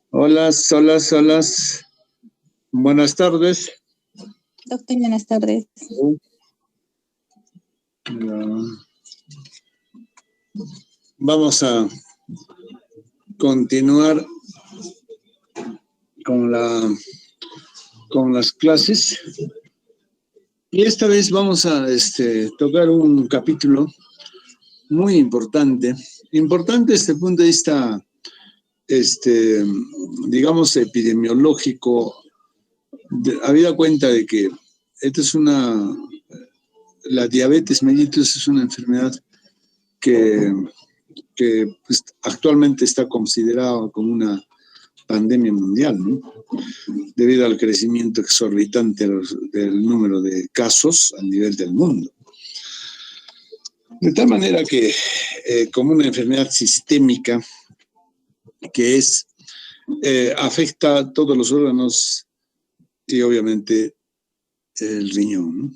Hola, hola, hola. Buenas tardes. Doctor, buenas tardes. Vamos a continuar con las clases. Y esta vez vamos a tocar un capítulo muy importante. Importante desde el punto de vista, digamos, epidemiológico, habida cuenta de que esta es la diabetes mellitus es una enfermedad que pues, actualmente está considerada como una pandemia mundial, ¿no? Debido al crecimiento exorbitante del número de casos a nivel del mundo. De tal manera que, como una enfermedad sistémica que afecta a todos los órganos y obviamente el riñón, ¿no?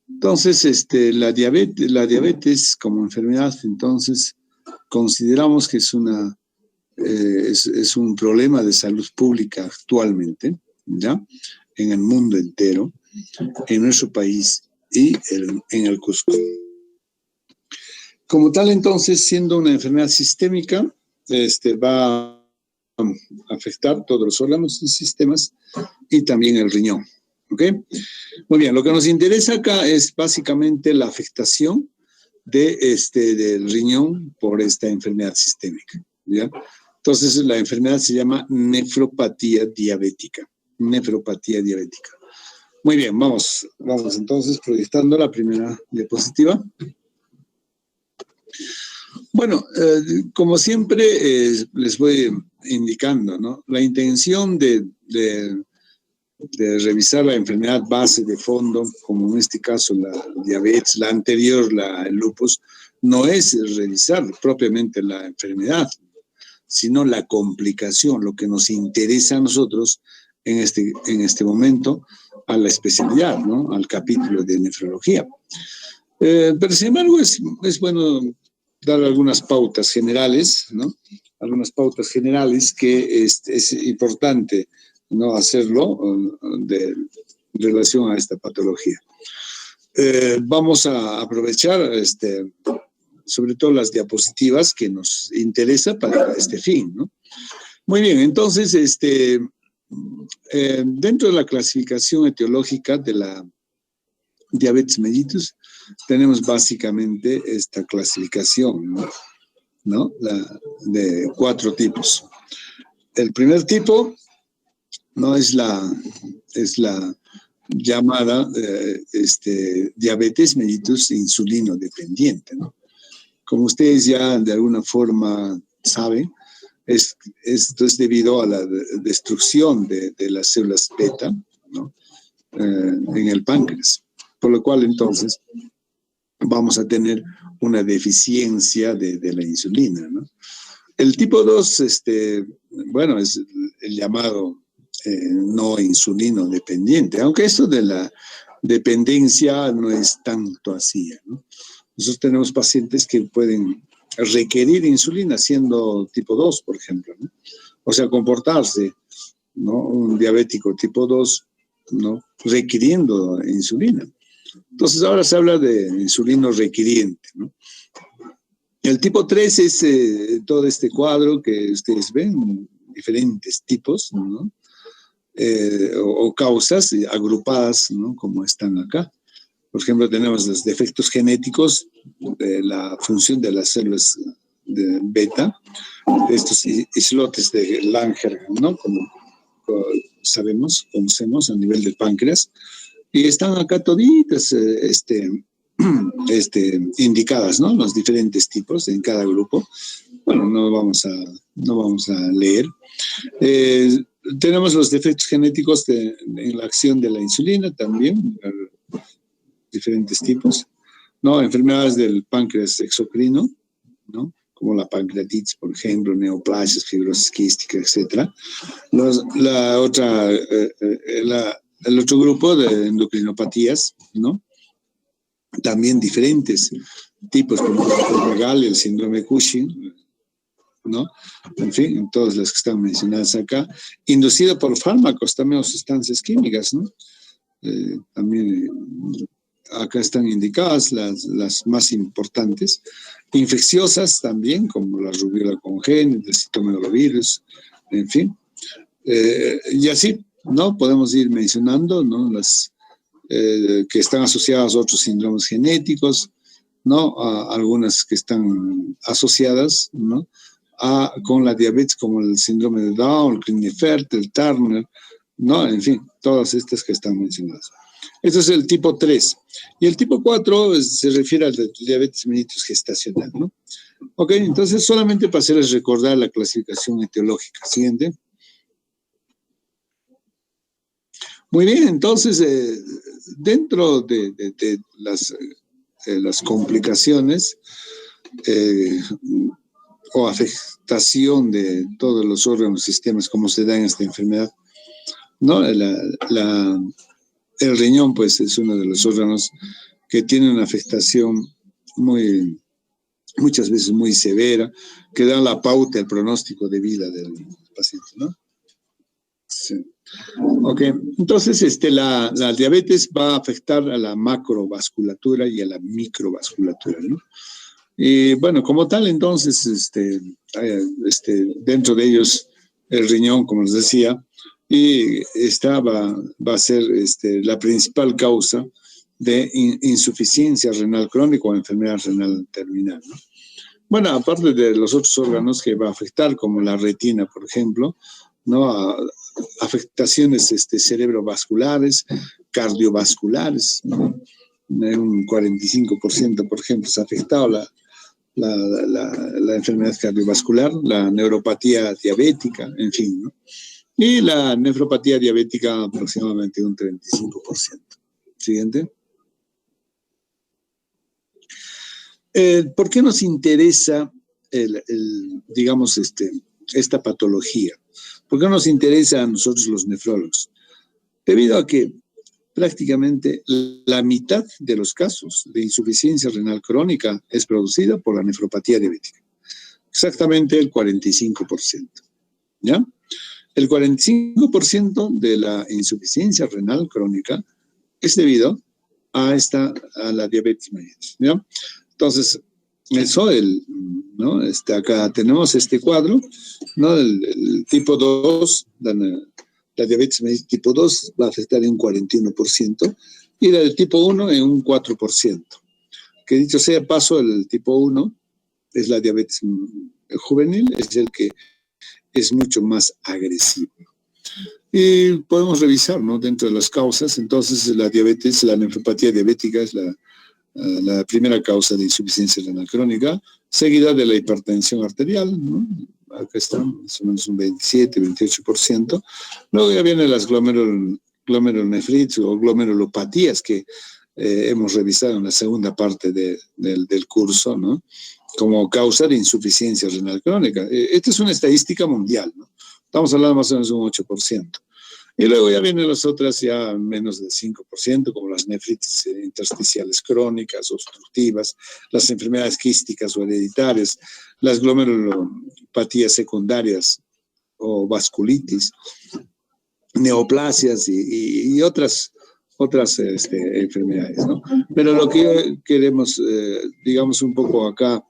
Entonces, la diabetes como enfermedad, entonces, consideramos que es un problema de salud pública actualmente, ¿ya? En el mundo entero, en nuestro país y en el Cusco. Como tal, entonces, siendo una enfermedad sistémica, va a afectar todos los órganos y sistemas y también el riñón. ¿Ok? Muy bien, lo que nos interesa acá es básicamente la afectación del riñón por esta enfermedad sistémica, ¿ya? Entonces, la enfermedad se llama nefropatía diabética. Nefropatía diabética. Muy bien, vamos entonces proyectando la primera diapositiva. Bueno, como siempre les voy indicando, ¿no? La intención de revisar la enfermedad base de fondo, como en este caso la diabetes, la anterior, el lupus, no es revisar propiamente la enfermedad, sino la complicación, lo que nos interesa a nosotros en este momento, a la especialidad, ¿no? Al capítulo de nefrología. Pero sin embargo es bueno dar algunas pautas generales, ¿no? Algunas pautas generales que es importante no hacerlo en relación a esta patología. Vamos a aprovechar sobre todo las diapositivas que nos interesa para este fin, ¿no? Muy bien, entonces, dentro de la clasificación etiológica de la diabetes mellitus, tenemos básicamente esta clasificación, ¿no? De 4 tipos. El primer tipo no es la llamada diabetes mellitus insulino dependiente, ¿no? Como ustedes ya de alguna forma saben, esto es debido a la destrucción de las células beta, ¿no? En el páncreas, por lo cual entonces vamos a tener una deficiencia de la insulina, ¿no? El tipo 2, bueno, es el llamado no insulino dependiente, aunque esto de la dependencia no es tanto así, ¿no? Nosotros tenemos pacientes que pueden requerir insulina siendo tipo 2, por ejemplo, ¿no? O sea, comportarse, ¿no? Un diabético tipo 2, ¿no? Requiriendo insulina. Entonces ahora se habla de insulino requiriente, ¿no? El tipo 3 es todo este cuadro que ustedes ven, diferentes tipos, ¿no? O causas agrupadas, ¿no? Como están acá. Por ejemplo, tenemos los defectos genéticos de la función de las células de beta, de estos islotes de Langerhans, ¿no? Como conocemos a nivel del páncreas. Y están acá toditas indicadas, ¿no? Los diferentes tipos en cada grupo. Bueno, no vamos a leer. Tenemos los defectos genéticos en la acción de la insulina también, diferentes tipos, ¿no? Enfermedades del páncreas exocrino, ¿no? Como la pancreatitis, por ejemplo, neoplasias, fibrosis quística, etc. El otro grupo de endocrinopatías, ¿no? También diferentes tipos, como la regalia, el síndrome de Cushing, ¿no? En fin, en todas las que están mencionadas acá, inducido por fármacos, también o sustancias químicas, ¿no? También acá están indicadas las más importantes, infecciosas también, como la rubiola congénita, el citomegalovirus, en fin, y así, ¿no? Podemos ir mencionando, ¿no? Las que están asociadas a otros síndromes genéticos, ¿no? Algunas que están asociadas, ¿no? Con la diabetes, como el síndrome de Down, el Klinefelter, el Turner, ¿no? En fin, todas estas que están mencionadas. Este es el tipo 3. Y el tipo 4 se refiere al diabetes mellitus gestacional, ¿no? Ok, entonces solamente para hacerles recordar la clasificación etiológica. Siguiente. Muy bien, entonces, dentro de las complicaciones o afectación de todos los órganos y sistemas, como se da en esta enfermedad, ¿no? El riñón, pues, es uno de los órganos que tiene una afectación muchas veces muy severa, que da la pauta al pronóstico de vida del paciente, ¿no? Sí. Ok, entonces la diabetes va a afectar a la macrovasculatura y a la microvasculatura, ¿no? Y bueno, como tal, entonces, dentro de ellos, el riñón, como les decía, y esta va a ser la principal causa de insuficiencia renal crónica o enfermedad renal terminal, ¿no? Bueno, aparte de los otros órganos que va a afectar, como la retina, por ejemplo, ¿no? Afectaciones cerebrovasculares, cardiovasculares, ¿no? En un 45%, por ejemplo, se ha afectado la enfermedad cardiovascular, la neuropatía diabética, en fin, ¿no? Y la nefropatía diabética aproximadamente un 35%. Siguiente. ¿Por qué nos interesa, digamos, esta patología? ¿Por qué nos interesa a nosotros los nefrólogos? Debido a que prácticamente la mitad de los casos de insuficiencia renal crónica es producida por la nefropatía diabética. Exactamente el 45%. ¿Ya? El 45% de la insuficiencia renal crónica es debido a la diabetes mellitus, ¿ya? Entonces, eso, ¿no? Acá tenemos este cuadro, ¿no? El tipo 2, la diabetes mellitus tipo 2 va a afectar en un 41% y la del tipo 1 en un 4%. Que dicho sea paso, el tipo 1 es la diabetes juvenil, es el que es mucho más agresivo. Y podemos revisar, ¿no? Dentro de las causas, entonces la diabetes, la nefropatía diabética es la primera causa de insuficiencia renal crónica, seguida de la hipertensión arterial, ¿no? Acá están, más o menos un 27-28%. Luego ya vienen las glomerulonefritis o glomerulopatías que hemos revisado en la segunda parte del curso, ¿no? Como causa de insuficiencia renal crónica. Esta es una estadística mundial, ¿no? Estamos hablando más o menos de un 8%. Y luego ya vienen las otras ya menos del 5%, como las nefritis intersticiales crónicas, obstructivas, las enfermedades quísticas o hereditarias, las glomerulopatías secundarias o vasculitis, neoplasias y otras enfermedades, ¿no? Pero lo que queremos, digamos, un poco acá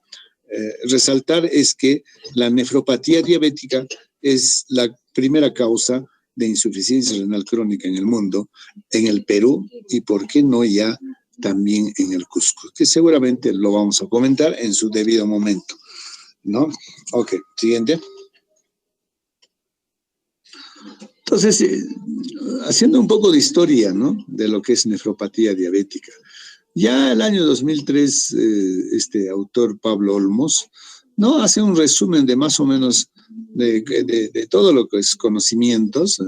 resaltar es que la nefropatía diabética es la primera causa de insuficiencia renal crónica en el mundo, en el Perú y, ¿por qué no ya también en el Cusco? Que seguramente lo vamos a comentar en su debido momento, ¿no? Ok, siguiente. Entonces, haciendo un poco de historia, ¿no? De lo que es nefropatía diabética. Ya el año 2003, este autor Pablo Olmos, ¿no? Hace un resumen de más o menos de todo lo que es conocimientos,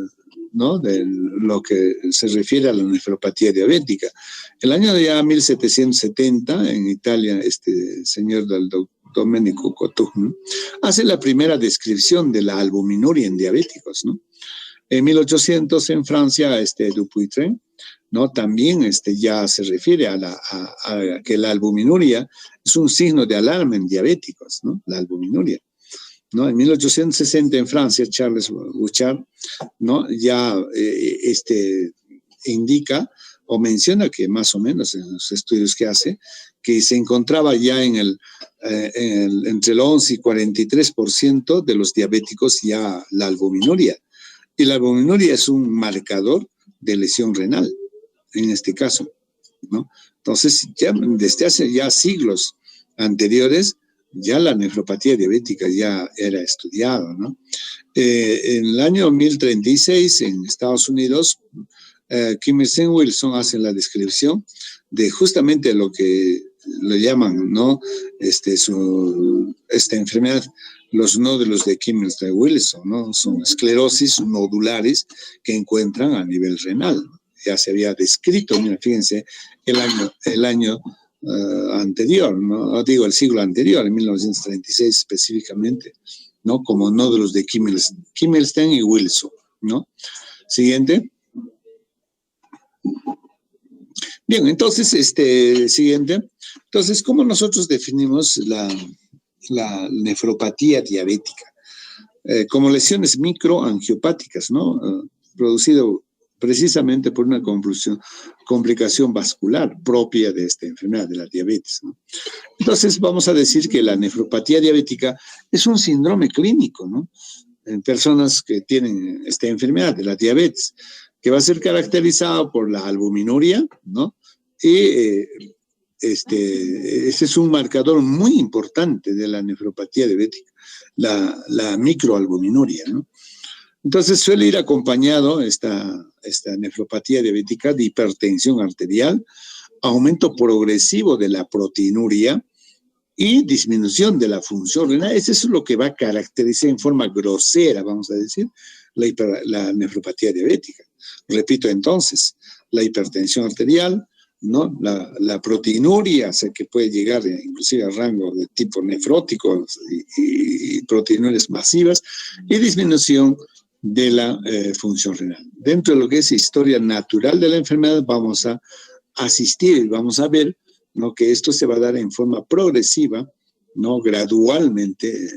¿no? De lo que se refiere a la nefropatía diabética. El año de ya 1770, en Italia, este señor Domenico Cotugno hace la primera descripción de la albuminuria en diabéticos, ¿no? En 1800 en Francia, Dupuytren, ¿no? También ya se refiere a que la albuminuria es un signo de alarma en diabéticos, ¿no? La albuminuria. ¿no? En 1860 en Francia, Charles Bouchard, ¿no? Ya indica o menciona que más o menos en los estudios que hace, que se encontraba ya entre el 11 y 43% de los diabéticos ya la albuminuria. Y la albuminuria es un marcador de lesión renal, en este caso, ¿no? Entonces, ya desde hace ya siglos anteriores, ya la nefropatía diabética ya era estudiada, ¿no? En el año 1036, en Estados Unidos, Kimmelsen y Wilson hacen la descripción de justamente lo que le llaman, ¿no? Esta enfermedad, los nódulos de Kimmelsen-Wilson, ¿no? Son esclerosis nodulares que encuentran a nivel renal. Ya se había descrito, mira, fíjense, el año anterior, ¿no? Digo, el siglo anterior, en 1936 específicamente, ¿no? Como nódulos de Kimmelsen y Wilson, ¿no? Siguiente. Bien, entonces, siguiente. Entonces, ¿cómo nosotros definimos la nefropatía diabética? Como lesiones microangiopáticas, ¿no? Producido precisamente por una complicación vascular propia de esta enfermedad, de la diabetes, ¿no? Entonces, vamos a decir que la nefropatía diabética es un síndrome clínico, ¿no? En personas que tienen esta enfermedad de la diabetes, que va a ser caracterizado por la albuminuria, ¿no? Y ese es un marcador muy importante de la nefropatía diabética, la microalbuminuria, ¿no? Entonces suele ir acompañado esta nefropatía diabética de hipertensión arterial, aumento progresivo de la proteinuria y disminución de la función renal. Eso es lo que va a caracterizar en forma grosera, vamos a decir, la nefropatía diabética. Repito entonces, la hipertensión arterial, ¿no? La proteinuria, o sea, que puede llegar inclusive a rango de tipo nefrótico y proteinurias masivas, y disminución de la función renal. Dentro de lo que es historia natural de la enfermedad, vamos a asistir y vamos a ver, ¿no? Que esto se va a dar en forma progresiva, ¿no? Gradualmente,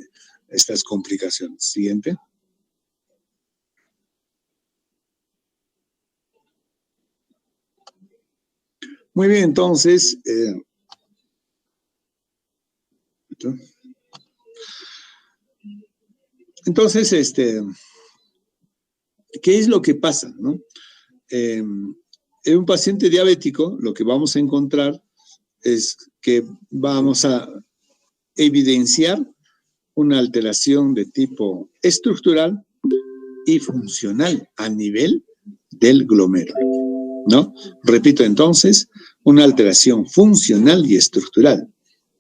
estas complicaciones. Siguiente. Muy bien, entonces, ¿qué es lo que pasa, no? En un paciente diabético, lo que vamos a encontrar es que vamos a evidenciar una alteración de tipo estructural y funcional a nivel del glomérulo, ¿no? Repito entonces, una alteración funcional y estructural,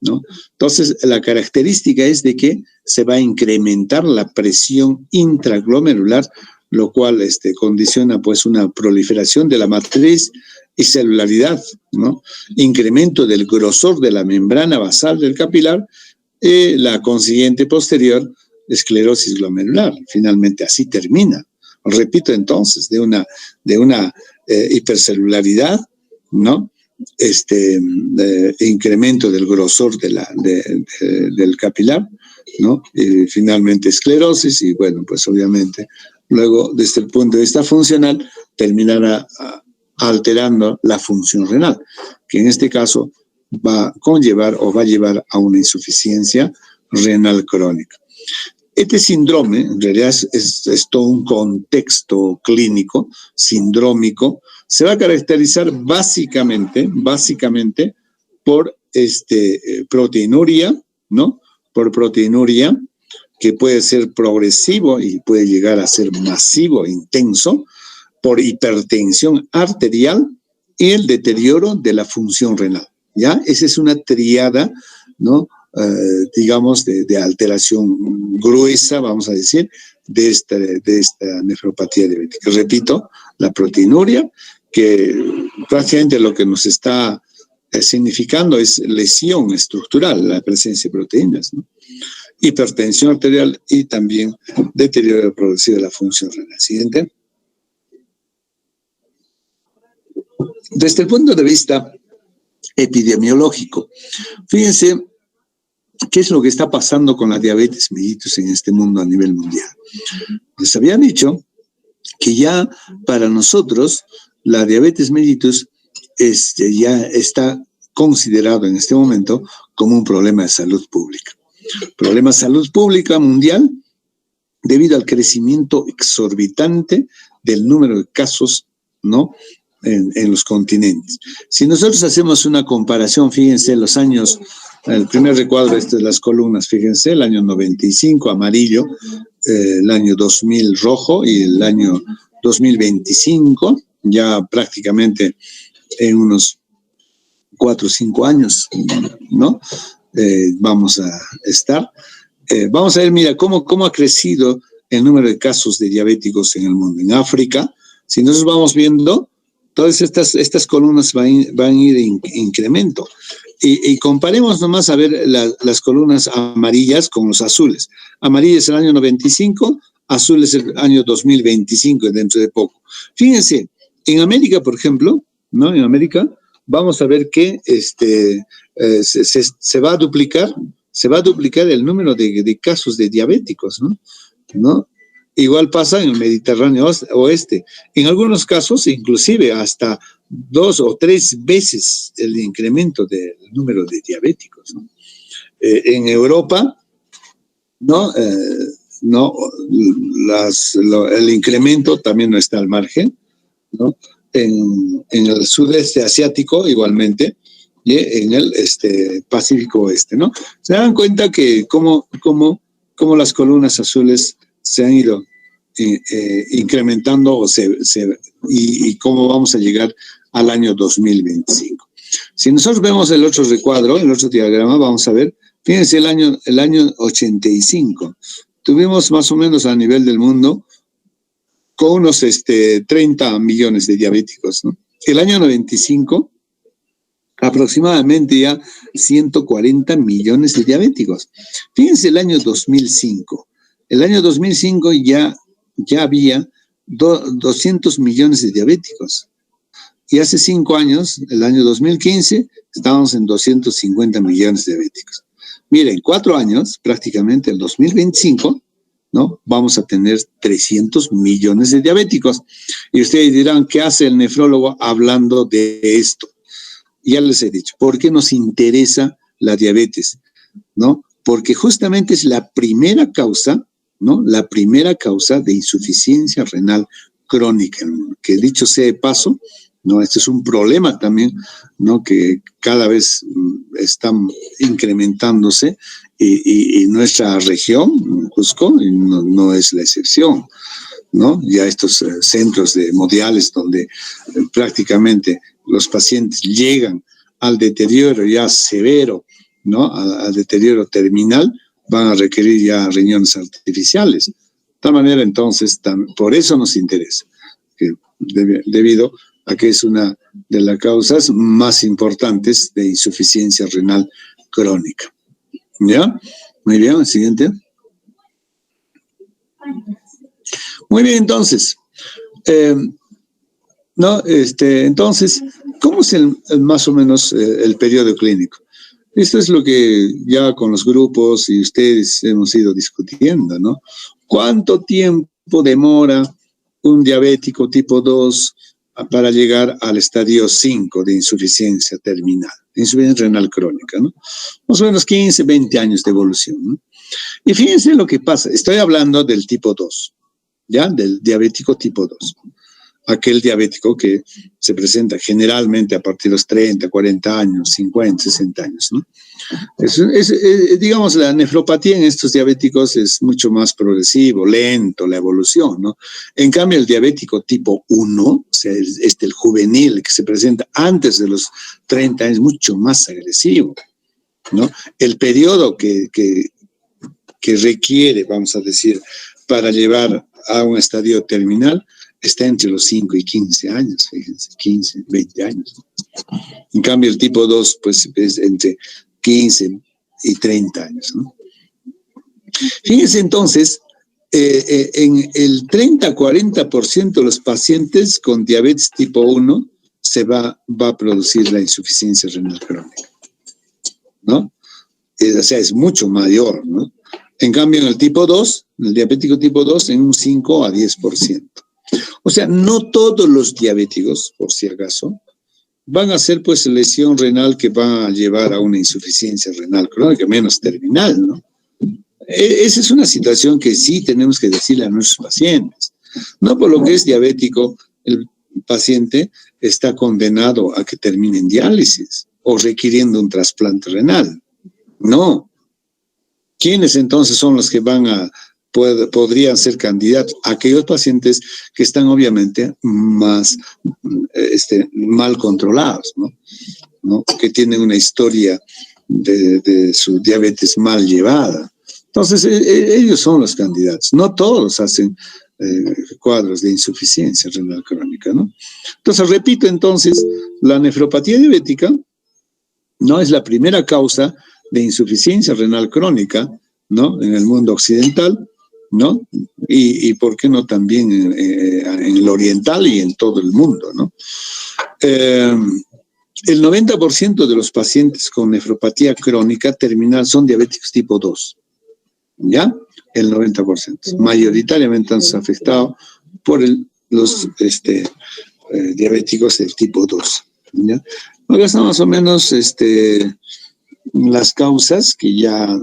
¿no? Entonces, la característica es de que se va a incrementar la presión intraglomerular, lo cual condiciona pues una proliferación de la matriz y celularidad, ¿no? Incremento del grosor de la membrana basal del capilar y la consiguiente posterior esclerosis glomerular. Finalmente así termina. Repito entonces, de una hipercelularidad, ¿no? Incremento del grosor del capilar, ¿no? Y finalmente esclerosis y bueno, pues obviamente luego desde el punto de vista funcional terminará alterando la función renal, que en este caso va a conllevar o va a llevar a una insuficiencia renal crónica. Este síndrome, en realidad, es todo un contexto clínico, sindrómico, se va a caracterizar básicamente por proteinuria, ¿no? Por proteinuria, que puede ser progresivo y puede llegar a ser masivo, intenso, por hipertensión arterial y el deterioro de la función renal, ¿ya? Esa es una triada, ¿no? Digamos, de alteración gruesa, vamos a decir, de esta nefropatía diabética. Repito, la proteinuria, que prácticamente lo que nos está significando es lesión estructural, la presencia de proteínas, ¿no? Hipertensión arterial y también deterioro progresivo de la función renal. Siguiente. Desde el punto de vista epidemiológico, fíjense ¿qué es lo que está pasando con la diabetes mellitus en este mundo a nivel mundial? Les había dicho que ya para nosotros la diabetes mellitus ya está considerado en este momento como un problema de salud pública. Problema de salud pública mundial debido al crecimiento exorbitante del número de casos, ¿no?, en los continentes. Si nosotros hacemos una comparación, fíjense los años, el primer recuadro de las columnas, fíjense, el año 95, amarillo, el año 2000, rojo, y el año 2025, ya prácticamente en unos 4 o 5 años, ¿no? Vamos a estar. Vamos a ver, mira, cómo ha crecido el número de casos de diabéticos en el mundo. En África, si nosotros vamos viendo, todas estas columnas van a ir en incremento. Y comparemos nomás a ver las columnas amarillas con los azules. Amarillo es el año 95, azul es el año 2025, dentro de poco. Fíjense, en América, por ejemplo, ¿no? En América vamos a ver que se va a duplicar el número de casos de diabéticos, ¿no? Igual pasa en el Mediterráneo oeste. En algunos casos, inclusive hasta 2 o 3 veces el incremento del número de diabéticos, ¿no? En Europa, ¿no? El incremento también no está al margen, ¿no? En el sudeste asiático, igualmente, y en el Pacífico Oeste, ¿no? Se dan cuenta que cómo las columnas azules se han ido incrementando y cómo vamos a llegar al año 2025. Si nosotros vemos el otro recuadro, el otro diagrama, vamos a ver, fíjense el año 85. Tuvimos más o menos a nivel del mundo con unos 30 millones de diabéticos, ¿no? El año 95, aproximadamente ya 140 millones de diabéticos. Fíjense el año 2005. El año 2005 ya había 200 millones de diabéticos. Y hace 5 años, el año 2015, estábamos en 250 millones de diabéticos. Miren, 4 años, prácticamente el 2025, ¿no? Vamos a tener 300 millones de diabéticos. Y ustedes dirán, ¿qué hace el nefrólogo hablando de esto? Ya les he dicho, ¿por qué nos interesa la diabetes? ¿No? Porque justamente es la primera causa, ¿no? La primera causa de insuficiencia renal crónica, que dicho sea de paso, ¿no? Este es un problema también, ¿no? Que cada vez está incrementándose y nuestra región, Cusco, no es la excepción, ¿no? Ya estos centros de hemodiálisis donde prácticamente los pacientes llegan al deterioro ya severo, ¿no? Al deterioro terminal, van a requerir ya riñones artificiales. De tal manera, entonces, por eso nos interesa, debido a que es una de las causas más importantes de insuficiencia renal crónica. ¿Ya? Muy bien, el siguiente. Muy bien, entonces, entonces, ¿cómo es más o menos el periodo clínico? Esto es lo que ya con los grupos y ustedes hemos ido discutiendo, ¿no? ¿Cuánto tiempo demora un diabético tipo 2 para llegar al estadio 5 de insuficiencia terminal, insuficiencia renal crónica, ¿no? Más o menos 15, 20 años de evolución, ¿no? Y fíjense lo que pasa, estoy hablando del tipo 2, ¿ya? Del diabético tipo 2. Aquel diabético que se presenta generalmente a partir de los 30, 40 años, 50, 60 años, ¿no? Digamos, la nefropatía en estos diabéticos es mucho más progresivo, lento, la evolución, ¿no? En cambio, el diabético tipo 1, o sea, el juvenil que se presenta antes de los 30 años, es mucho más agresivo, ¿no? El periodo que requiere, vamos a decir, para llevar a un estadio terminal está entre los 5 y 15 años, fíjense, 15, 20 años. En cambio, el tipo 2, pues, es entre 15 y 30 años, ¿no? Fíjense, entonces, en el 30-40% de los pacientes con diabetes tipo 1 se va a producir la insuficiencia renal crónica, ¿no? o sea, es mucho mayor, ¿no? En cambio, en el tipo 2, el diabético tipo 2, en un 5 a 10%. O sea, no todos los diabéticos, por si acaso, van a ser pues lesión renal que va a llevar a una insuficiencia renal crónica, menos terminal, ¿no? Esa es una situación que sí tenemos que decirle a nuestros pacientes. No por lo que es diabético, el paciente está condenado a que termine en diálisis o requiriendo un trasplante renal. No. ¿Quiénes entonces son los que podrían ser candidatos? Aquellos pacientes que están obviamente más mal controlados, ¿no? Que tienen una historia de su diabetes mal llevada. Entonces, ellos son los candidatos. No todos hacen cuadros de insuficiencia renal crónica, ¿no? Entonces, repito entonces, la nefropatía diabética no es la primera causa de insuficiencia renal crónica, ¿no? En el mundo occidental, ¿no? Y ¿por qué no también en el oriental y en todo el mundo, ¿no? El 90% de los pacientes con nefropatía crónica terminal son diabéticos tipo 2, ¿ya? El 90%. Mayoritariamente han sido afectados por los diabéticos del tipo 2, ¿ya? Acá están más o menos las causas que ya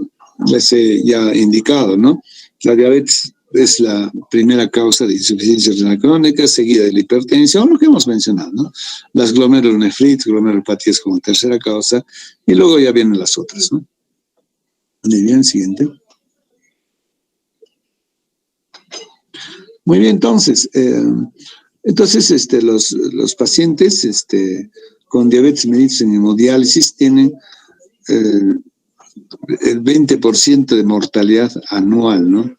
les he indicado, ¿no? La diabetes es la primera causa de insuficiencia renal crónica, seguida de la hipertensión, lo que hemos mencionado, ¿no? Las glomerulonefritis, glomerulopatías como tercera causa, y luego ya vienen las otras, ¿no? Muy bien, siguiente. Muy bien, entonces, los pacientes con diabetes mellitus en hemodiálisis tienen el 20% de mortalidad anual, ¿no?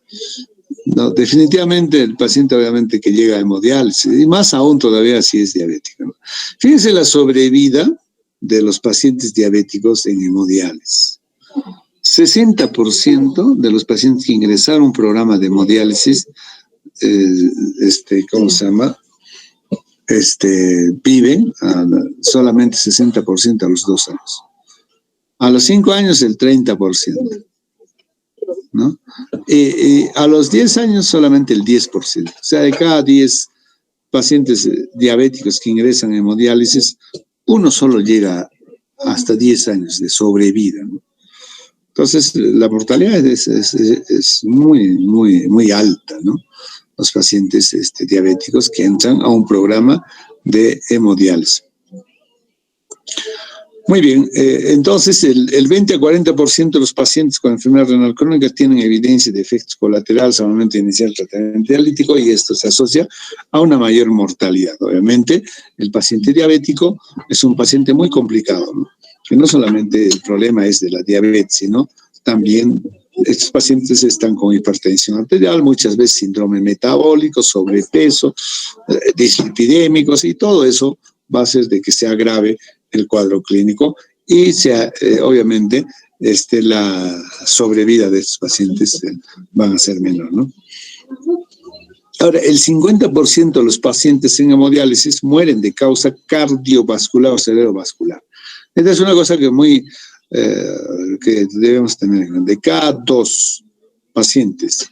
No, definitivamente el paciente obviamente que llega a hemodiálisis, y más aún todavía si es diabético, ¿no? Fíjense la sobrevida de los pacientes diabéticos en hemodiálisis. 60% de los pacientes que ingresaron a un programa de hemodiálisis, ¿cómo se llama? Viven solamente 60% a los 2 años. A los 5 años el 30%, ¿no? A los 10 años solamente el 10%. O sea, de cada 10 pacientes diabéticos que ingresan a hemodiálisis, uno solo llega hasta 10 años de sobrevida, ¿no? Entonces, la mortalidad es muy, muy, muy alta, ¿no? Los pacientes diabéticos que entran a un programa de hemodiálisis. Muy bien, entonces el 20 a 40% de los pacientes con enfermedad renal crónica tienen evidencia de efectos colaterales al momento de iniciar el tratamiento dialítico y esto se asocia a una mayor mortalidad. Obviamente, el paciente diabético es un paciente muy complicado, ¿no? Que no solamente el problema es de la diabetes, sino también estos pacientes están con hipertensión arterial, muchas veces síndrome metabólico, sobrepeso, dislipidémicos, y todo eso va a hacer de que se agrave el cuadro clínico y obviamente la sobrevida de estos pacientes van a ser menor, ¿no? Ahora, el 50% de los pacientes en hemodiálisis mueren de causa cardiovascular o cerebrovascular. Esta es una cosa que debemos tener en cuenta. De cada 2 pacientes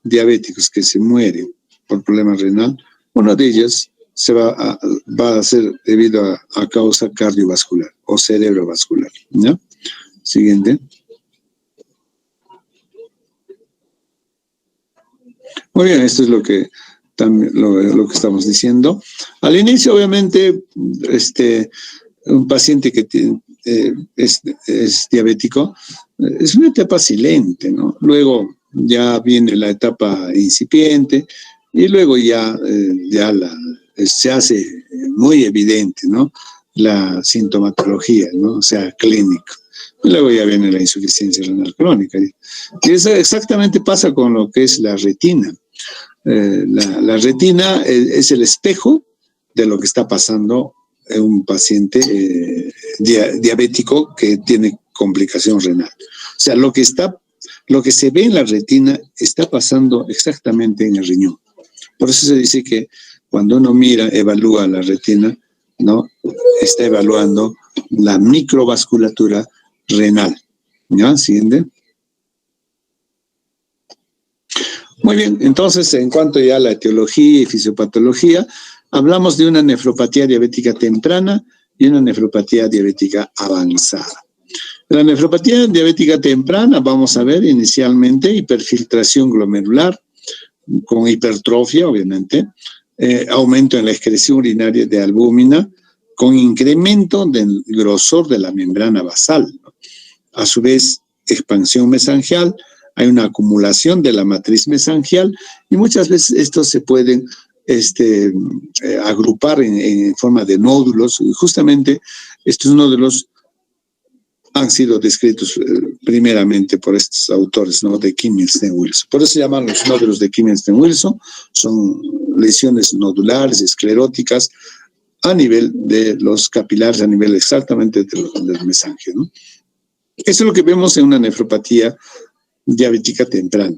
diabéticos que se mueren por problema renal, uno de ellos va a ser debido a causa cardiovascular o cerebrovascular, ¿no? Siguiente. Muy bien, esto es lo que estamos diciendo. Al inicio, obviamente, un paciente que es diabético es una etapa silente, ¿no? Luego ya viene la etapa incipiente y luego ya se hace muy evidente, ¿no? La sintomatología, ¿no? O sea, clínico. Y luego ya viene la insuficiencia renal crónica. Y eso exactamente pasa con lo que es la retina. La retina es el espejo de lo que está pasando en un paciente diabético que tiene complicación renal. O sea, lo que se ve en la retina está pasando exactamente en el riñón. Por eso se dice que cuando uno evalúa la retina, ¿no? Está evaluando la microvasculatura renal, ¿Ya? Siguiente. Muy bien, entonces, en cuanto ya a la etiología y fisiopatología, hablamos de una nefropatía diabética temprana y una nefropatía diabética avanzada. La nefropatía diabética temprana, vamos a ver inicialmente hiperfiltración glomerular, con hipertrofia, obviamente, aumento en la excreción urinaria de albúmina, con incremento del grosor de la membrana basal, ¿no? A su vez, expansión mesangial, hay una acumulación de la matriz mesangial y muchas veces estos se pueden agrupar en forma de nódulos. Y justamente estos nódulos han sido descritos primeramente por estos autores, ¿no? De Kim-Milstein-Wilson. Por eso se llaman los nódulos de Kim-Milstein-Wilson. Son lesiones nodulares, escleróticas, a nivel de los capilares, a nivel exactamente del mesangio, ¿no? Eso es lo que vemos en una nefropatía diabética temprana.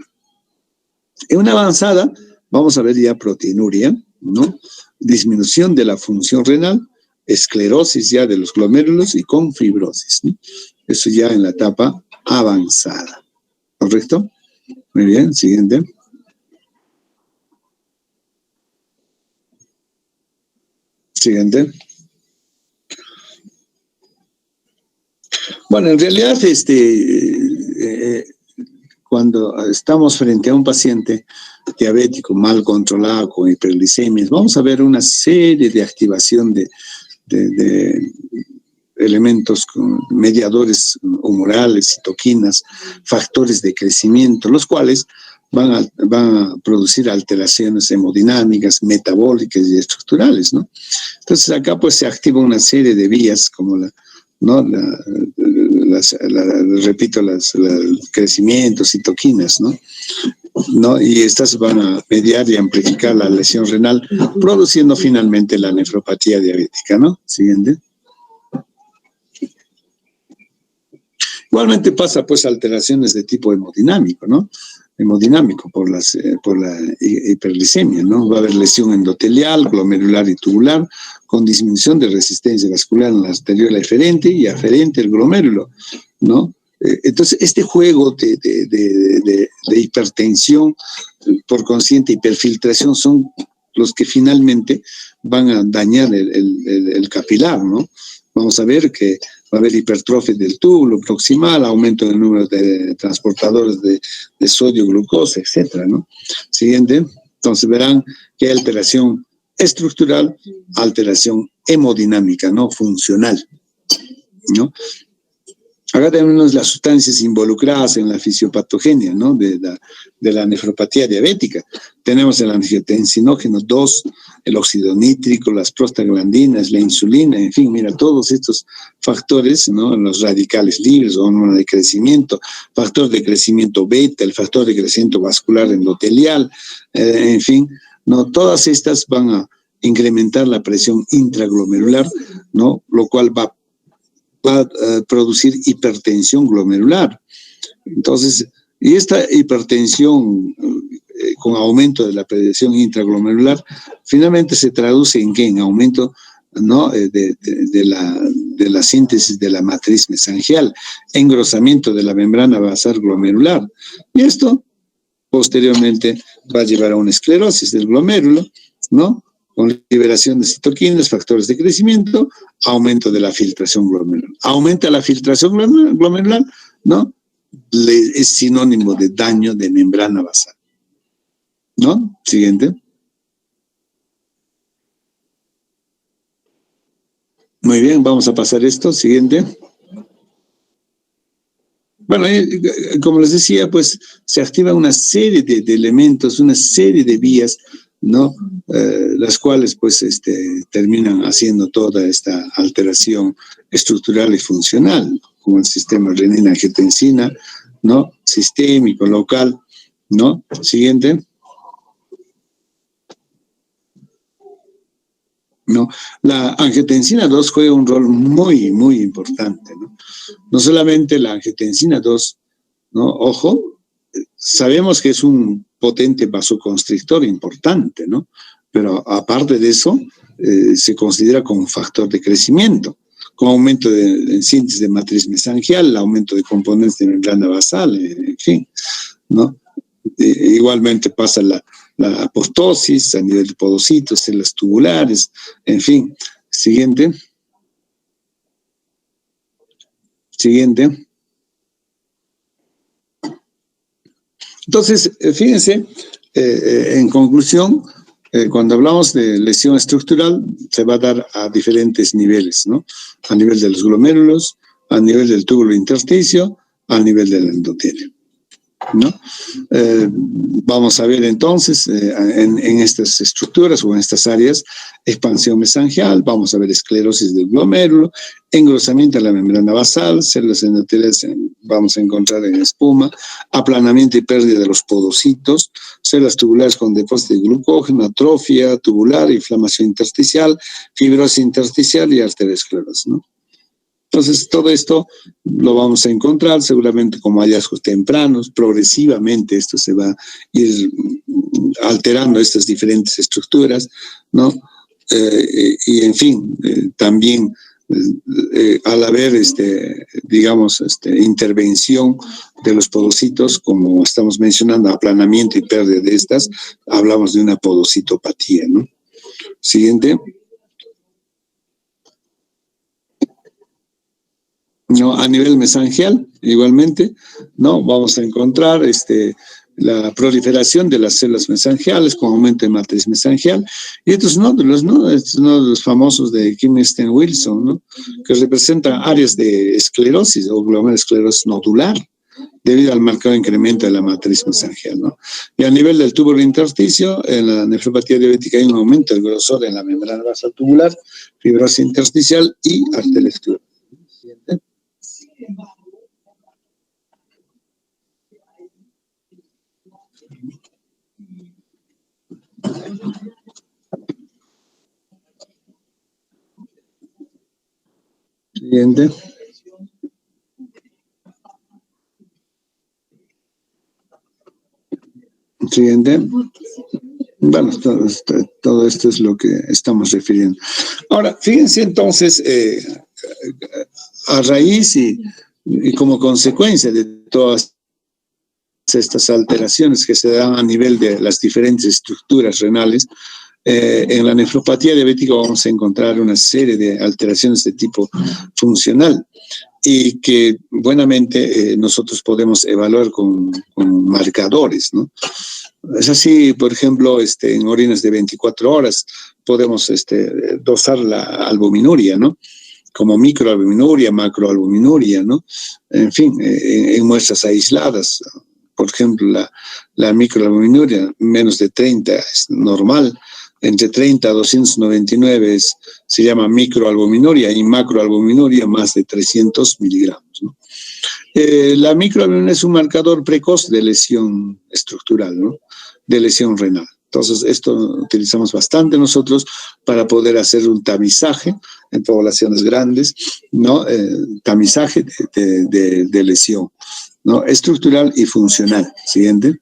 En una avanzada, vamos a ver ya proteinuria, ¿no? Disminución de la función renal, esclerosis ya de los glomérulos y con fibrosis, ¿no? Eso ya en la etapa avanzada. ¿Correcto? Muy bien, siguiente. Siguiente. Bueno, en realidad, cuando estamos frente a un paciente diabético mal controlado con hiperglicemias, vamos a ver una serie de activación de elementos mediadores humorales, citoquinas, factores de crecimiento, los cuales van a producir alteraciones hemodinámicas, metabólicas y estructurales, ¿no? Entonces acá pues se activa una serie de vías como repito, las crecimiento, citoquinas, ¿no? Y estas van a mediar y amplificar la lesión renal, produciendo finalmente la nefropatía diabética, ¿no? Siguiente. Igualmente pasa pues alteraciones de tipo hemodinámico, ¿no? Hemodinámico por la hiperglicemia, ¿no? Va a haber lesión endotelial, glomerular y tubular, con disminución de resistencia vascular en la arteriola eferente y aferente el glomérulo, ¿no? Entonces, este juego de hipertensión, por consiguiente hiperfiltración, son los que finalmente van a dañar el capilar, ¿no? Vamos a ver que va a haber hipertrofia del túbulo proximal, aumento del número de transportadores de sodio, glucosa, etcétera, ¿no? Siguiente. Entonces verán que hay alteración estructural, alteración hemodinámica, ¿no? Funcional, ¿no? Acá tenemos las sustancias involucradas en la fisiopatogenia, ¿no? de la nefropatía diabética. Tenemos el angiotensinógeno 2, el óxido nítrico, las prostaglandinas, la insulina, en fin, mira, todos estos factores, ¿no? Los radicales libres, hormona de crecimiento, factor de crecimiento beta, el factor de crecimiento vascular endotelial, en fin, ¿no? Todas estas van a incrementar la presión intraglomerular, ¿no? Lo cual va a producir hipertensión glomerular. Entonces, y esta hipertensión con aumento de la presión intraglomerular, finalmente se traduce en ¿qué? En aumento, ¿no? de la síntesis de la matriz mesangial, engrosamiento de la membrana basal glomerular. Y esto, posteriormente, va a llevar a una esclerosis del glomérulo, ¿no? Con liberación de citoquinas, factores de crecimiento, aumento de la filtración glomerular. Aumenta la filtración glomerular, ¿no? Es sinónimo de daño de membrana basal, ¿no? Siguiente. Muy bien, vamos a pasar esto. Siguiente. Bueno, como les decía, pues se activa una serie de elementos, una serie de vías, ¿no? Las cuales pues terminan haciendo toda esta alteración estructural y funcional, como el sistema renina-angiotensina, ¿no? Sistémico, local, ¿no? Siguiente. ¿No? La angiotensina 2 juega un rol muy, muy importante, ¿no? No solamente la angiotensina 2, ¿no? Ojo, sabemos que es un potente vasoconstrictor importante, ¿no? Pero aparte de eso, se considera como un factor de crecimiento, con aumento de síntesis de matriz mesangial, aumento de componentes de membrana basal, en fin, ¿no? Igualmente pasa la apoptosis a nivel de podocitos, células tubulares, en fin. Siguiente. Entonces, fíjense, en conclusión, cuando hablamos de lesión estructural, se va a dar a diferentes niveles, ¿no? A nivel de los glomérulos, a nivel del túbulo intersticio, a nivel del endotelio, ¿no? Vamos a ver entonces en estas estructuras o en estas áreas expansión mesangial, vamos a ver esclerosis del glomérulo, engrosamiento de la membrana basal, células endoteliales vamos a encontrar en espuma, aplanamiento y pérdida de los podocitos, células tubulares con depósito de glucógeno, atrofia tubular, inflamación intersticial, fibrosis intersticial y arteriosclerosis, ¿no? Entonces, todo esto lo vamos a encontrar seguramente como hallazgos tempranos, progresivamente esto se va a ir alterando estas diferentes estructuras, ¿no? Y en fin, también al haber, digamos, intervención de los podocitos, como estamos mencionando, aplanamiento y pérdida de estas, hablamos de una podocitopatía, ¿no? Siguiente. No, a nivel mesangial, igualmente, ¿no? Vamos a encontrar la proliferación de las células mesangiales con aumento de matriz mesangial y estos nódulos, ¿no? Estos nódulos famosos de Kinnstein-Wilson, ¿no? Que representan áreas de esclerosis o glomerulosclerosis nodular debido al marcado incremento de la matriz mesangial, ¿no? Y a nivel del túbulo intersticio, en la nefropatía diabética hay un aumento del grosor en la membrana basal tubular, fibrosis intersticial y arteriosclerosis. Siguiente. Siguiente. Bueno, todo esto es lo que estamos refiriendo. Ahora, fíjense entonces, a raíz y como consecuencia de todas estas alteraciones que se dan a nivel de las diferentes estructuras renales, en la nefropatía diabética vamos a encontrar una serie de alteraciones de tipo funcional y que buenamente nosotros podemos evaluar con marcadores, ¿no? Es así, por ejemplo, en orinas de 24 horas podemos dosar la albuminuria, ¿no? Como microalbuminuria, macroalbuminuria, ¿no? En fin, en muestras aisladas. Por ejemplo, la microalbuminuria, menos de 30 es normal, entre 30 a 299 se llama microalbuminuria y macroalbuminuria más de 300 miligramos, ¿no? La microalbuminuria es un marcador precoz de lesión estructural, ¿no? De lesión renal. Entonces, esto utilizamos bastante nosotros para poder hacer un tamizaje en poblaciones grandes, ¿no? Tamizaje de lesión, ¿no? Estructural y funcional. Siguiente.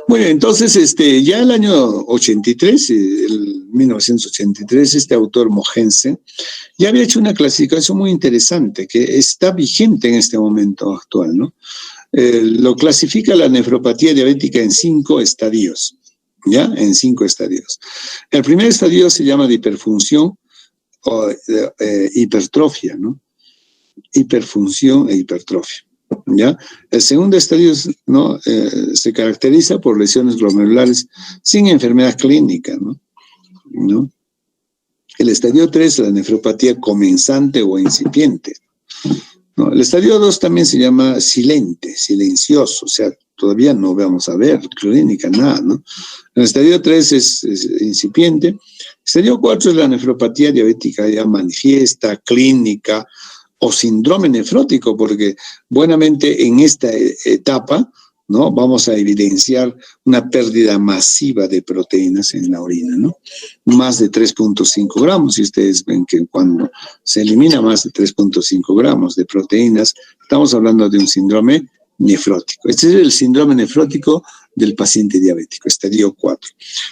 Bueno, entonces, ya el año 83, 1983, este autor Mogensen ya había hecho una clasificación muy interesante que está vigente en este momento actual, ¿no? Lo clasifica la nefropatía diabética en 5 estadios, ¿ya? En 5 estadios. El primer estadio se llama de hiperfunción o hipertrofia, ¿no? Hiperfunción e hipertrofia, ¿ya? El segundo estadio, ¿no? Se caracteriza por lesiones glomerulares sin enfermedad clínica, ¿no? El estadio 3, la nefropatía comenzante o incipiente, ¿no? El estadio 2 también se llama silente, silencioso, o sea, todavía no vamos a ver clínica, nada, ¿no? El estadio 3 es incipiente. El estadio 4 es la nefropatía diabética ya manifiesta, clínica o síndrome nefrótico, porque buenamente en esta etapa, ¿no? Vamos a evidenciar una pérdida masiva de proteínas en la orina, ¿no? Más de 3.5 gramos, y ustedes ven que cuando se elimina más de 3.5 gramos de proteínas, estamos hablando de un síndrome nefrótico. Este es el síndrome nefrótico del paciente diabético, estadio 4.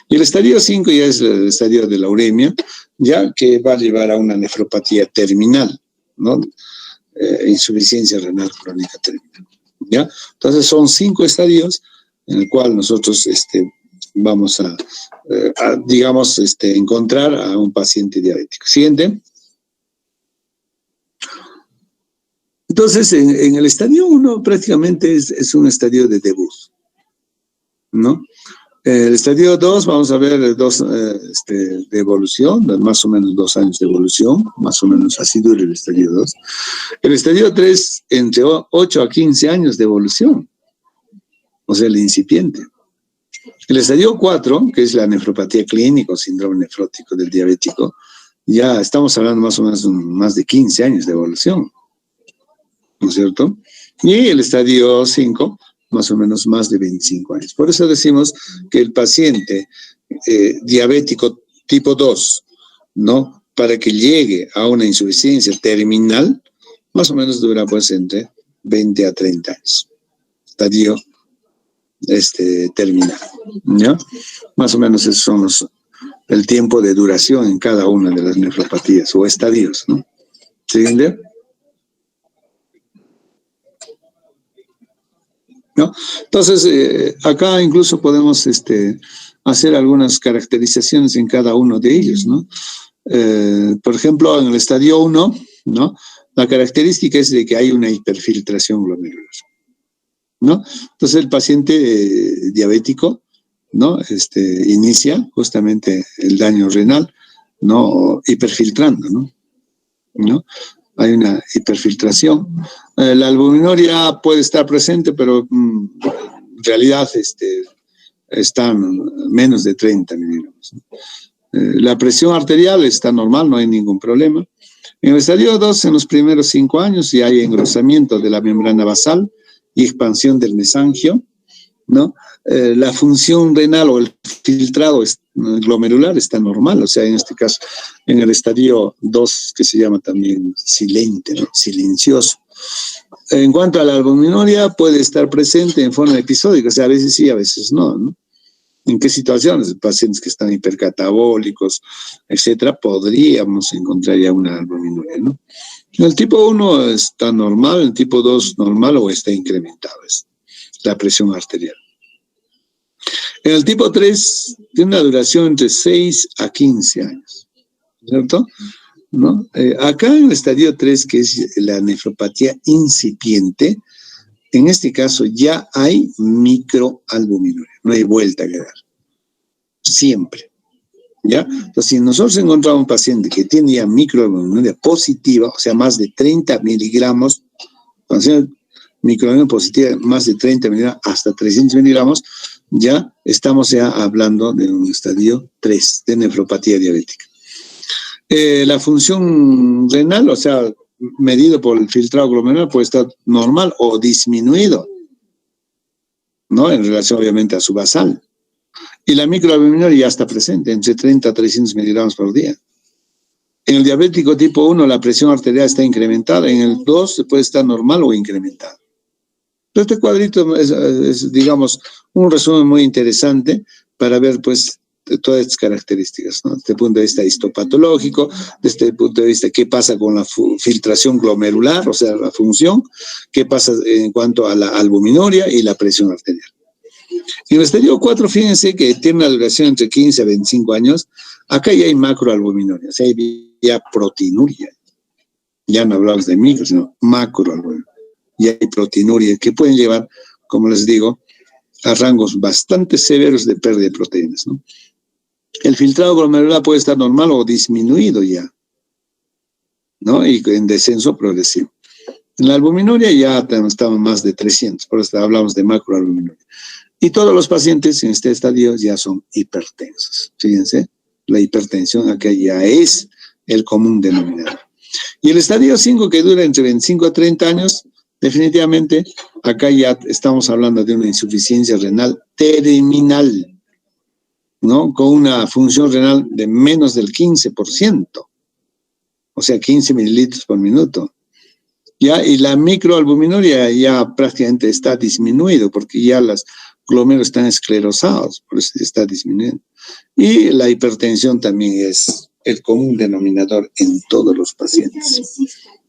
Y el estadio 5 ya es el estadio de la uremia, ya que va a llevar a una nefropatía terminal, ¿no? Insuficiencia renal crónica terminal, ¿ya? Entonces son 5 estadios en el cual nosotros vamos a digamos, encontrar a un paciente diabético. Siguiente. Entonces, en el estadio 1 prácticamente es un estadio de debut, ¿no? El estadio 2, vamos a ver de evolución, más o menos 2 años de evolución, más o menos así dura el estadio 2. El estadio 3, entre 8 a 15 años de evolución, o sea, el incipiente. El estadio 4, que es la nefropatía clínica o síndrome nefrótico del diabético, ya estamos hablando más o menos de más de 15 años de evolución, ¿no es cierto? Y el estadio 5, más o menos más de 25 años. Por eso decimos que el paciente diabético tipo 2, ¿no? Para que llegue a una insuficiencia terminal, más o menos dura pues entre 20 a 30 años. Estadio terminal, ¿ya? Más o menos esos son el tiempo de duración en cada una de las nefropatías o estadios, ¿no? ¿Siguiente? ¿No? Entonces, acá incluso podemos hacer algunas caracterizaciones en cada uno de ellos, ¿no? Por ejemplo, en el estadio 1, ¿no? La característica es de que hay una hiperfiltración glomerular, ¿no? Entonces, el paciente diabético, ¿no? Inicia justamente el daño renal, ¿no? Hiperfiltrando, ¿no? Hay una hiperfiltración. La albuminuria puede estar presente, pero en realidad están menos de 30 miligramos. La presión arterial está normal, no hay ningún problema. En el estadio 2, en los primeros 5 años, ya hay engrosamiento de la membrana basal y expansión del mesangio, ¿no? La función renal o el filtrado glomerular está normal, o sea, en este caso, en el estadio 2, que se llama también silente, ¿no? Silencioso. En cuanto a la albuminuria, puede estar presente en forma episódica, o sea, a veces sí, a veces no, ¿no? ¿En qué situaciones? Pacientes que están hipercatabólicos, etcétera, podríamos encontrar ya una albuminuria, ¿no? El tipo 1 está normal, el tipo 2 normal o está incrementado, es la presión arterial. En el tipo 3 tiene una duración entre 6 a 15 años, ¿cierto? ¿No? Acá en el estadio 3, que es la nefropatía incipiente, en este caso ya hay microalbuminuria, no hay vuelta a quedar, siempre, ¿ya? Entonces, si nosotros encontramos un paciente que tiene ya microalbuminuria positiva, o sea, más de 30 miligramos, microalbuminuria positiva, más de 30 miligramos, hasta 300 miligramos, ya estamos ya hablando de un estadio 3 de nefropatía diabética. La función renal, o sea, medido por el filtrado glomerular, puede estar normal o disminuido, ¿no? En relación, obviamente, a su basal. Y la microalbuminuria ya está presente, entre 30 a 300 miligramos por día. En el diabético tipo 1, la presión arterial está incrementada. En el 2, puede estar normal o incrementada. Este cuadrito es, digamos, un resumen muy interesante para ver, pues, todas estas características, ¿no? Desde el punto de vista histopatológico, desde el punto de vista qué pasa con la filtración glomerular, o sea, la función, qué pasa en cuanto a la albuminuria y la presión arterial. En el estadio 4, fíjense que tiene una duración entre 15 a 25 años. Acá ya hay macroalbuminuria, o sea, hay ya proteinuria. Ya no hablamos de micro, sino macroalbuminuria. Y hay proteinuria que pueden llevar, como les digo, a rangos bastante severos de pérdida de proteínas, ¿no? El filtrado glomerular puede estar normal o disminuido ya, ¿no? Y en descenso progresivo. En la albuminuria ya estamos más de 300, por eso hablamos de macroalbuminuria. Y todos los pacientes en este estadio ya son hipertensos. Fíjense, la hipertensión acá ya es el común denominador. Y el estadio 5, que dura entre 25 a 30 años, definitivamente acá ya estamos hablando de una insuficiencia renal terminal, ¿no? Con una función renal de menos del 15%, o sea, 15 mililitros por minuto. ¿Ya? Y la microalbuminuria ya prácticamente está disminuido porque ya los glómerulos están esclerosados, por eso está disminuyendo. Y la hipertensión también es el común denominador en todos los pacientes.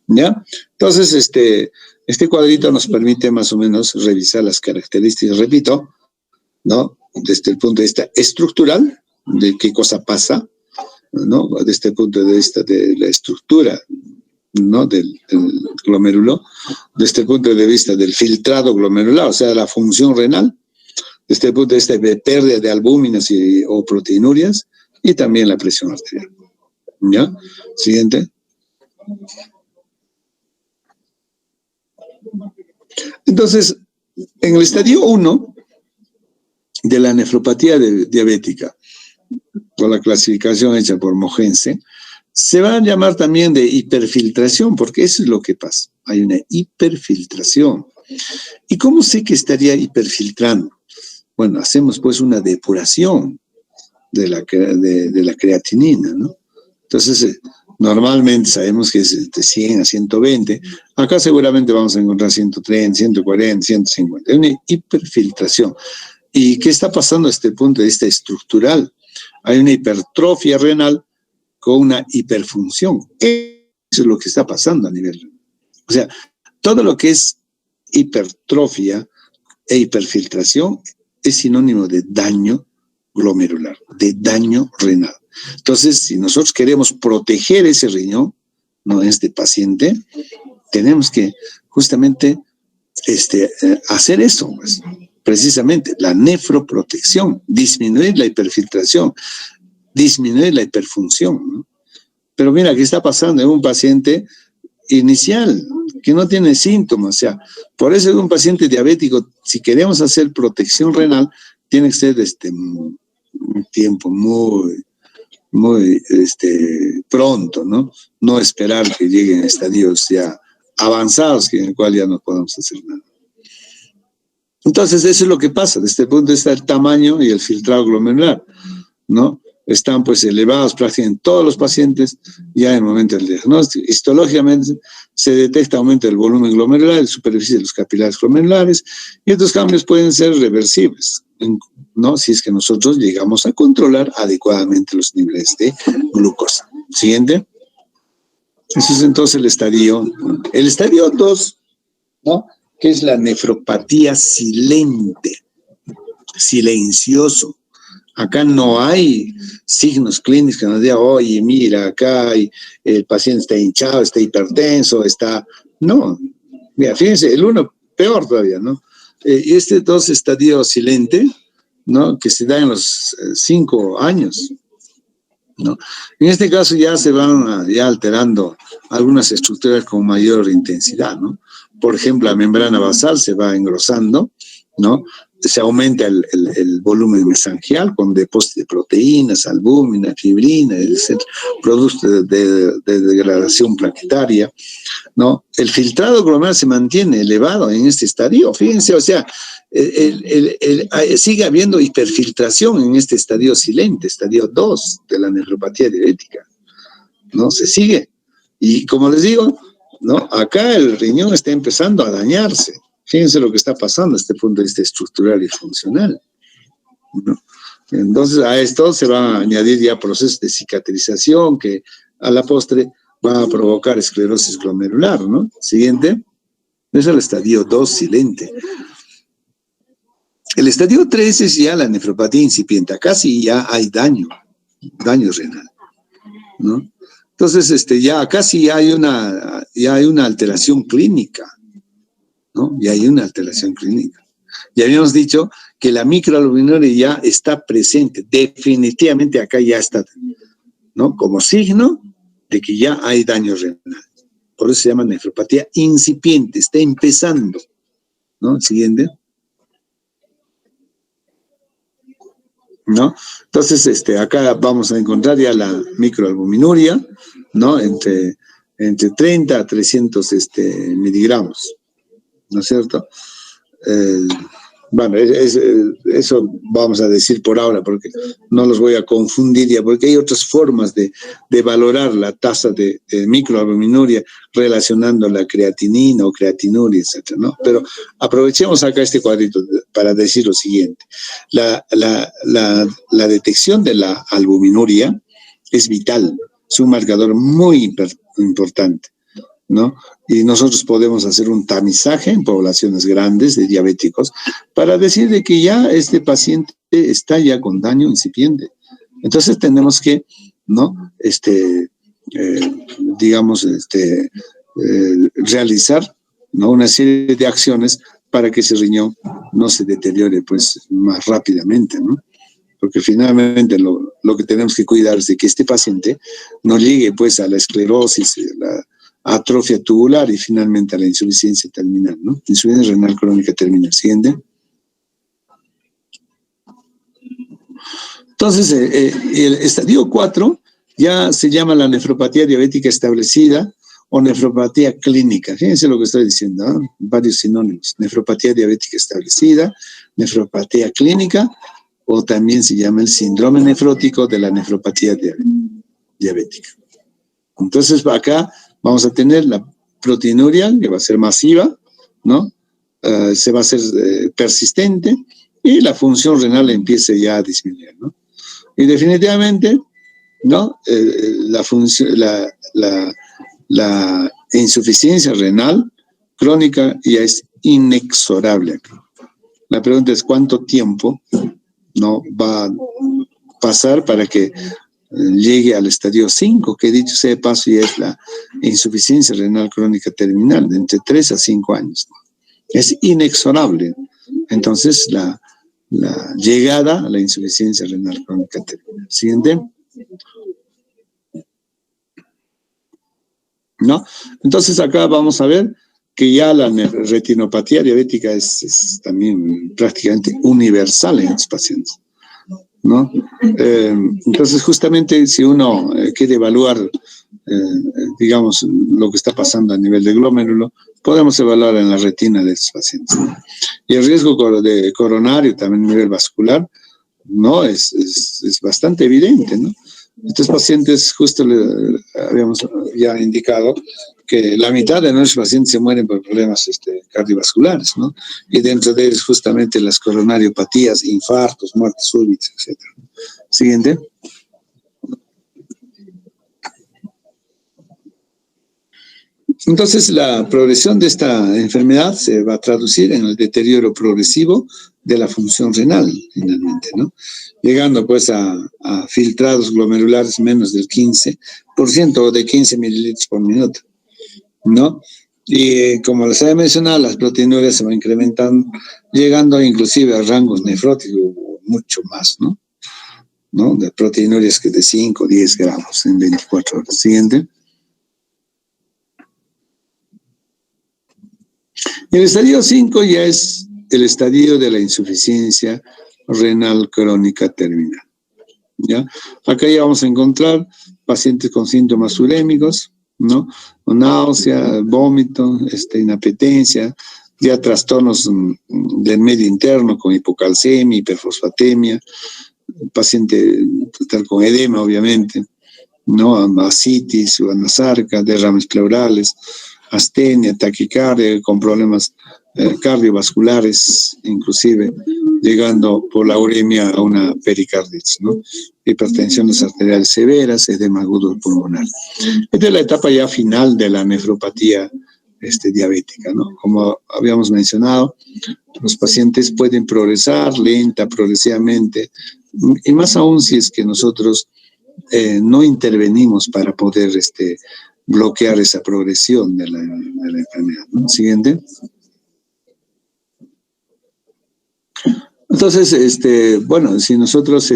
¿Ya? Entonces, este cuadrito nos permite más o menos revisar las características, repito, ¿no? Desde el punto de vista estructural, de qué cosa pasa, ¿no? Desde el punto de vista de la estructura, ¿no? Del glomérulo, desde el punto de vista del filtrado glomerular, o sea, la función renal, desde el punto de vista de pérdida de albúminas o proteinurias, y también la presión arterial. ¿Ya? Siguiente. Entonces, en el estadio 1 de la nefropatía diabética, con la clasificación hecha por Mogense, se va a llamar también de hiperfiltración, porque eso es lo que pasa. Hay una hiperfiltración. ¿Y cómo sé que estaría hiperfiltrando? Bueno, hacemos pues una depuración de la creatinina, ¿no? Entonces, normalmente sabemos que es de 100 a 120. Acá seguramente vamos a encontrar 130, 140, 150. Hay una hiperfiltración. ¿Y qué está pasando desde el punto de vista estructural? Hay una hipertrofia renal con una hiperfunción. Eso es lo que está pasando a nivel renal. O sea, todo lo que es hipertrofia e hiperfiltración es sinónimo de daño glomerular, de daño renal. Entonces, si nosotros queremos proteger ese riñón, no este paciente, tenemos que justamente hacer eso, pues, precisamente la nefroprotección, disminuir la hiperfiltración, disminuir la hiperfunción, ¿no? Pero mira, ¿qué está pasando en un paciente inicial que no tiene síntomas? O sea, por eso en un paciente diabético, si queremos hacer protección renal, tiene que ser un tiempo muy pronto, ¿no? No esperar que lleguen estadios ya avanzados, en el cual ya no podemos hacer nada. Entonces, eso es lo que pasa. Desde el punto de vista del tamaño y el filtrado glomerular, ¿no? Están pues elevados prácticamente en todos los pacientes ya en el momento del diagnóstico. Histológicamente se detecta aumento del volumen glomerular, de superficie de los capilares glomerulares, y estos cambios pueden ser reversibles, ¿no? Si es que nosotros llegamos a controlar adecuadamente los niveles de glucosa. Siguiente. Eso es entonces el estadio 2, ¿no? Que es la nefropatía silente, silencioso. Acá no hay signos clínicos que nos digan, oye, mira, acá el paciente está hinchado, está hipertenso, No, mira, fíjense, el uno peor todavía, ¿no? Y este 2 estadio silente, ¿no? Que se da en los 5 años, ¿no? En este caso ya se van ya alterando algunas estructuras con mayor intensidad, ¿no? Por ejemplo, la membrana basal se va engrosando, ¿no? Se aumenta el volumen mesangial con depósito de proteínas, albúmina, fibrina, etc., producto de degradación plaquetaria, ¿no? El filtrado glomerular se mantiene elevado en este estadio, fíjense, o sea, sigue habiendo hiperfiltración en este estadio silente, estadio 2 de la nefropatía diabética, ¿no? Se sigue. Y como les digo, ¿no? Acá el riñón está empezando a dañarse. Fíjense lo que está pasando desde el punto de vista estructural y funcional, ¿no? Entonces a esto se van a añadir ya procesos de cicatrización que a la postre va a provocar esclerosis glomerular, ¿no? Siguiente. Es el estadio 2 silente. El estadio 3 es ya la nefropatía incipiente. Acá sí ya hay daño renal, ¿no? Entonces, ya acá sí hay una alteración clínica, ¿no? Ya hay una alteración clínica. Ya habíamos dicho que la microalbuminuria ya está presente, definitivamente acá ya está, ¿no? Como signo de que ya hay daño renal. Por eso se llama nefropatía incipiente, está empezando, ¿no? Siguiente. ¿No? Entonces, acá vamos a encontrar ya la microalbuminuria, ¿no? Entre 30 a 300 miligramos, ¿no es cierto? Bueno, eso vamos a decir por ahora, porque no los voy a confundir ya, porque hay otras formas de valorar la tasa de microalbuminuria relacionando la creatinina o creatinuria, etcétera, ¿no? Pero aprovechemos acá este cuadrito para decir lo siguiente. La detección de la albuminuria es vital, es un marcador muy importante, ¿no? Y nosotros podemos hacer un tamizaje en poblaciones grandes de diabéticos para decir de que ya este paciente está ya con daño incipiente. Entonces tenemos que, ¿no? Realizar, ¿no? Una serie de acciones para que ese riñón no se deteriore pues más rápidamente, ¿no? Porque finalmente lo que tenemos que cuidar es de que este paciente no llegue pues a la esclerosis, a la atrofia tubular y finalmente a la insuficiencia terminal, ¿no? Insuficiencia renal crónica terminal. Siguiente. Entonces, el estadio 4 ya se llama la nefropatía diabética establecida o nefropatía clínica. Fíjense lo que estoy diciendo, ¿eh? Varios sinónimos. Nefropatía diabética establecida, nefropatía clínica, o también se llama el síndrome nefrótico de la nefropatía diabética. Entonces, acá vamos a tener la proteinuria, que va a ser masiva, ¿no? Se va a hacer persistente y la función renal empieza ya a disminuir, ¿no? Y definitivamente, ¿no? La insuficiencia renal crónica ya es inexorable. La pregunta es cuánto tiempo no va a pasar para que llegue al estadio 5, que dicho sea de paso ya es la insuficiencia renal crónica terminal, de entre 3 a 5 años. Es inexorable. Entonces, la llegada a la insuficiencia renal crónica terminal. Siguiente. ¿No? Entonces, acá vamos a ver que ya la retinopatía diabética es también prácticamente universal en estos pacientes, ¿no? Entonces, justamente si uno quiere evaluar, digamos, lo que está pasando a nivel de glomérulo, podemos evaluar en la retina de estos pacientes. Y el riesgo de coronario, también a nivel vascular, ¿no? Es bastante evidente, ¿no? Estos pacientes, justo habíamos ya indicado que la mitad de nuestros pacientes se mueren por problemas cardiovasculares, ¿no? Y dentro de ellos justamente las coronariopatías, infartos, muertes súbitas, etc. Siguiente. Entonces, la progresión de esta enfermedad se va a traducir en el deterioro progresivo de la función renal, finalmente, ¿no? Llegando pues a filtrados glomerulares menos del 15% o de 15 mililitros por minuto, ¿no? Y como les había mencionado, las proteinurias se van incrementando, llegando inclusive a rangos nefróticos, mucho más, ¿no? De proteinurias que de 5 o 10 gramos en 24 horas. Siguiente. El estadio 5 ya es el estadio de la insuficiencia renal crónica terminal, ¿ya? Acá ya vamos a encontrar pacientes con síntomas urémicos, ¿no? Náusea, vómito, inapetencia, ya trastornos del medio interno con hipocalcemia, hiperfosfatemia, paciente con edema, obviamente, ¿no? Ascitis, anasarca, derrames pleurales, astenia, taquicardia, con problemas cardiovasculares, inclusive llegando por la uremia a una pericarditis, ¿no? Hipertensiones arteriales severas, edema agudo pulmonar. Esta es la etapa ya final de la nefropatía diabética, ¿no? Como habíamos mencionado, los pacientes pueden progresar lenta, progresivamente, y más aún si es que nosotros no intervenimos para poder bloquear esa progresión de la enfermedad, ¿no? Siguiente. Entonces, bueno, si nosotros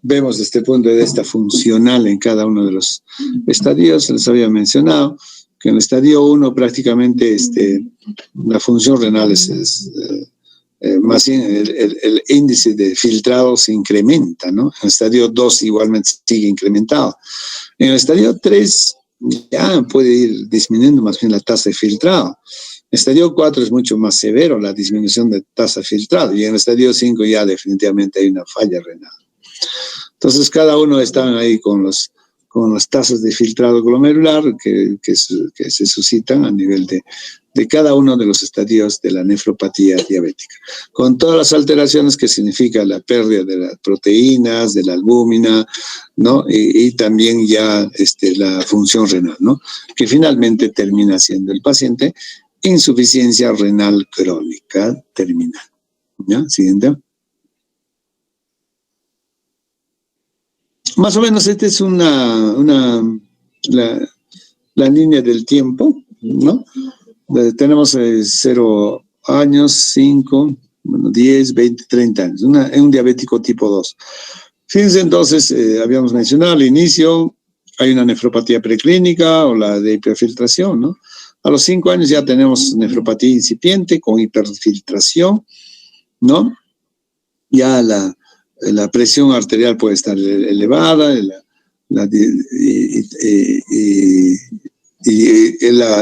vemos desde el punto de vista funcional en cada uno de los estadios, les había mencionado que en el estadio 1 prácticamente la función renal más bien el índice de filtrado se incrementa, ¿no? En el estadio 2 igualmente sigue incrementado. En el estadio 3 ya puede ir disminuyendo más bien la tasa de filtrado. El estadio 4 es mucho más severo la disminución de tasa de filtrado y en el estadio 5 ya definitivamente hay una falla renal. Entonces cada uno está ahí con con las tasas de filtrado glomerular que se suscitan a nivel de cada uno de los estadios de la nefropatía diabética, con todas las alteraciones que significa la pérdida de las proteínas, de la albúmina, ¿no? Y también ya la función renal, ¿no? Que finalmente termina siendo el paciente insuficiencia renal crónica terminal. ¿Ya? Siguiente. Más o menos esta es la línea del tiempo, ¿no? Tenemos 0 años, 5, 10, 20, 30 años. Es un diabético tipo 2. Fíjense entonces, habíamos mencionado al inicio, hay una nefropatía preclínica o la de hiperfiltración, ¿no? A los 5 años ya tenemos nefropatía incipiente con hiperfiltración, ¿no? Ya la presión arterial puede estar elevada,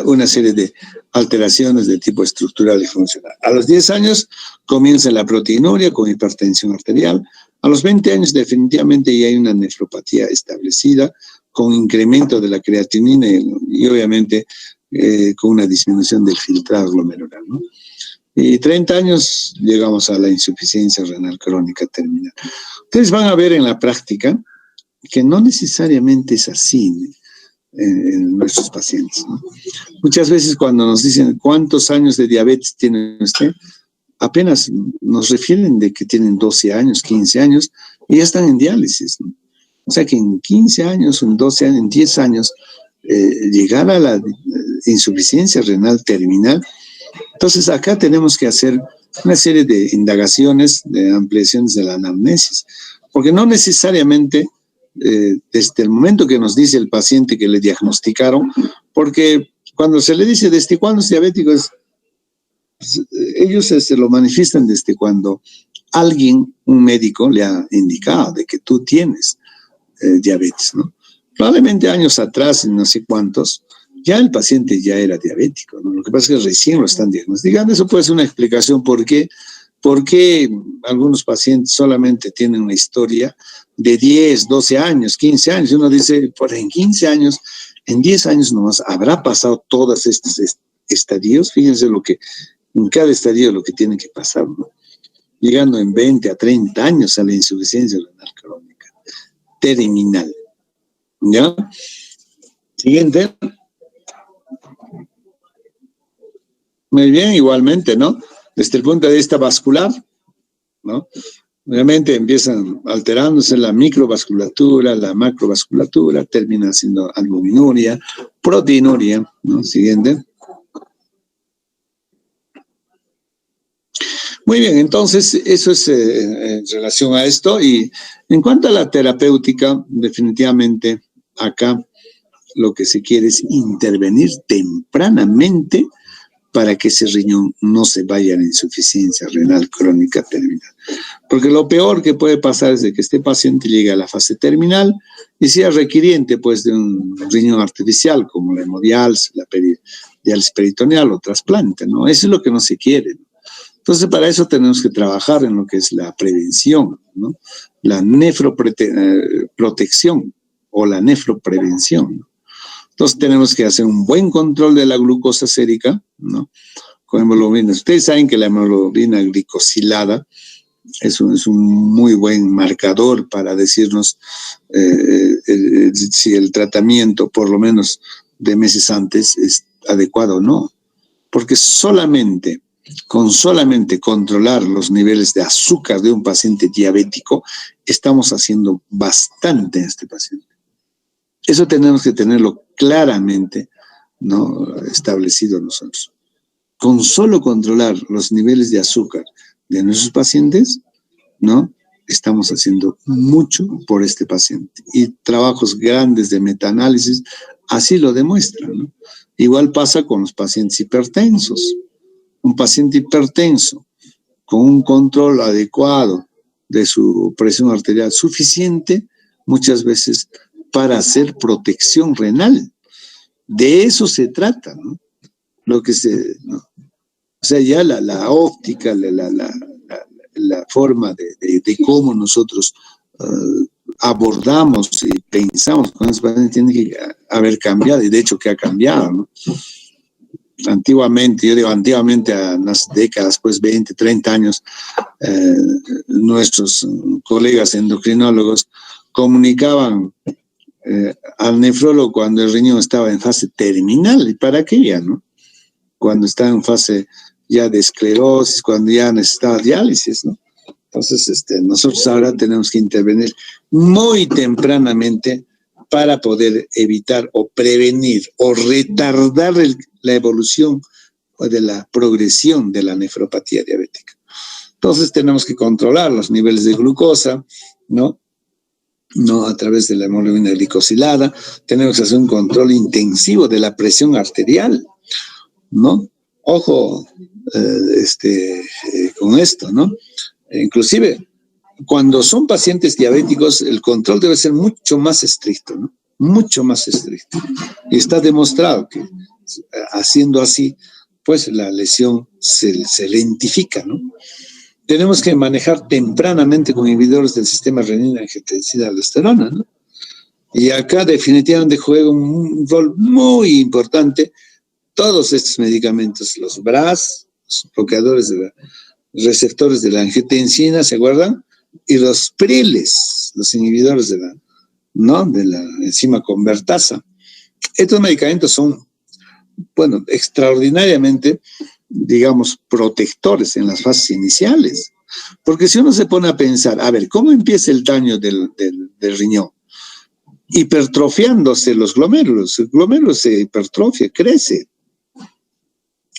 una serie de alteraciones de tipo estructural y funcional. A los 10 años comienza la proteinuria con hipertensión arterial. A los 20 años definitivamente ya hay una nefropatía establecida con incremento de la creatinina y obviamente con una disminución del filtrado glomerular, ¿no? Y 30 años llegamos a la insuficiencia renal crónica terminal. Ustedes van a ver en la práctica que no necesariamente es así en nuestros pacientes, ¿no? Muchas veces cuando nos dicen cuántos años de diabetes tiene usted, apenas nos refieren de que tienen 12 años, 15 años y ya están en diálisis, ¿no? O sea que en 15 años, en 12 años, en 10 años, llegar a la insuficiencia renal terminal. Entonces acá tenemos que hacer una serie de indagaciones, de ampliaciones de la anamnesis, porque no necesariamente desde el momento que nos dice el paciente que le diagnosticaron, porque cuando se le dice desde cuándo es diabético, ellos se lo manifiestan desde cuando alguien, un médico, le ha indicado de que tú tienes diabetes, ¿no? Probablemente años atrás, no sé cuántos, ya el paciente ya era diabético, ¿no? Lo que pasa es que recién lo están diagnosticando. Eso puede ser una explicación por qué algunos pacientes solamente tienen una historia de 10, 12 años, 15 años. Uno dice, por en 15 años, en 10 años nomás habrá pasado todos estos estadios. Fíjense en cada estadio lo que tiene que pasar, ¿no? Llegando en 20 a 30 años a la insuficiencia renal crónica terminal. ¿Ya? Siguiente. Muy bien, igualmente, ¿no? Desde el punto de vista vascular, ¿no? Obviamente empiezan alterándose la microvasculatura, la macrovasculatura, termina siendo albuminuria, proteinuria, ¿no? Siguiente. Muy bien, entonces eso es en relación a esto. Y en cuanto a la terapéutica, definitivamente acá lo que se quiere es intervenir tempranamente para que ese riñón no se vaya a la insuficiencia renal crónica terminal. Porque lo peor que puede pasar es de que este paciente llegue a la fase terminal y sea requiriente pues de un riñón artificial como la hemodiálisis, la diálisis peritoneal o trasplante, ¿no? Eso es lo que no se quiere, ¿no? Entonces, para eso tenemos que trabajar en lo que es la prevención, ¿no? La nefroprotección o la nefroprevención, ¿no? Entonces, tenemos que hacer un buen control de la glucosa sérica, ¿no? Con hemoglobina. Ustedes saben que la hemoglobina glicosilada es un muy buen marcador para decirnos si el tratamiento, por lo menos de meses antes, es adecuado o no. Porque con solamente controlar los niveles de azúcar de un paciente diabético, estamos haciendo bastante a este paciente. Eso tenemos que tenerlo claramente, ¿no?, establecido nosotros. Con solo controlar los niveles de azúcar de nuestros pacientes, ¿no?, estamos haciendo mucho por este paciente. Y trabajos grandes de metaanálisis así lo demuestran, ¿no? Igual pasa con los pacientes hipertensos. Un paciente hipertenso con un control adecuado de su presión arterial suficiente, muchas veces para hacer protección renal. De eso se trata, ¿no? ¿No? O sea, ya la óptica, la forma de cómo nosotros abordamos y pensamos con esos pacientes tiene que haber cambiado, y de hecho que ha cambiado, ¿no? Antiguamente, yo digo antiguamente, a unas décadas, pues 20, 30 años, nuestros colegas endocrinólogos comunicaban al nefrólogo cuando el riñón estaba en fase terminal. ¿Y para qué ya, no? Cuando está en fase ya de esclerosis, cuando ya necesitaba diálisis, ¿no? Entonces, nosotros ahora tenemos que intervenir muy tempranamente para poder evitar o prevenir o retardar la evolución o de la progresión de la nefropatía diabética. Entonces tenemos que controlar los niveles de glucosa, ¿no? No a través de la hemoglobina glicosilada. Tenemos que hacer un control intensivo de la presión arterial, ¿no? Ojo con esto, ¿no? Inclusive, cuando son pacientes diabéticos, el control debe ser mucho más estricto, ¿no? Mucho más estricto. Y está demostrado que haciendo así, pues la lesión se lentifica, ¿no? Tenemos que manejar tempranamente con inhibidores del sistema renina-angiotensina-aldosterona, ¿no? Y acá definitivamente juega un rol muy importante todos estos medicamentos, los BRAS, los bloqueadores de receptores de la angiotensina, ¿se acuerdan? Y los priles, los inhibidores de la enzima convertasa. Estos medicamentos son, bueno, extraordinariamente, digamos, protectores en las fases iniciales. Porque si uno se pone a pensar, a ver, ¿cómo empieza el daño del riñón? Hipertrofiándose los glomérulos. El glomérulo se hipertrofia, crece.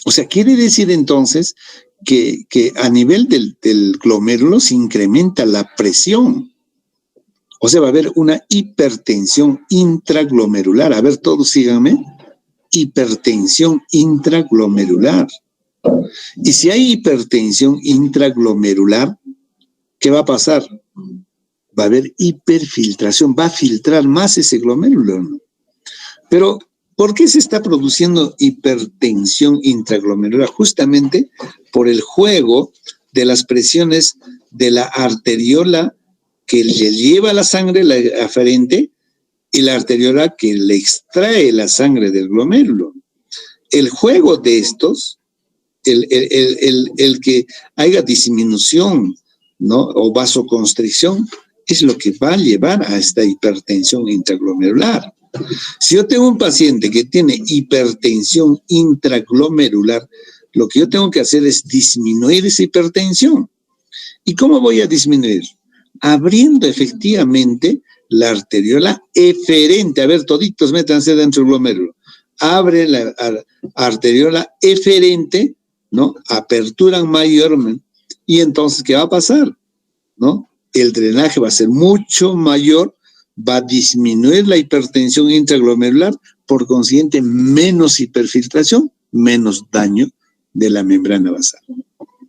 O sea, quiere decir entonces que a nivel del glomérulo se incrementa la presión. O sea, va a haber una hipertensión intraglomerular. A ver, todos síganme. Hipertensión intraglomerular. Y si hay hipertensión intraglomerular, ¿qué va a pasar? Va a haber hiperfiltración, va a filtrar más ese glomérulo, ¿no? Pero, ¿por qué se está produciendo hipertensión intraglomerular? Justamente por el juego de las presiones de la arteriola que le lleva la sangre, la aferente, y la arteriola que le extrae la sangre del glomérulo. El juego de estos, el que haya disminución, ¿no? O vasoconstricción, es lo que va a llevar a esta hipertensión intraglomerular. Si yo tengo un paciente que tiene hipertensión intraglomerular, lo que yo tengo que hacer es disminuir esa hipertensión. ¿Y cómo voy a disminuir? Abriendo efectivamente la arteriola eferente. A ver, toditos métanse dentro del glomérulo. Abre la arteriola eferente, ¿no? Aperturan mayormente. Y entonces, ¿qué va a pasar? ¿No? El drenaje va a ser mucho mayor, va a disminuir la hipertensión intraglomerular, por consiguiente, menos hiperfiltración, menos daño de la membrana basal.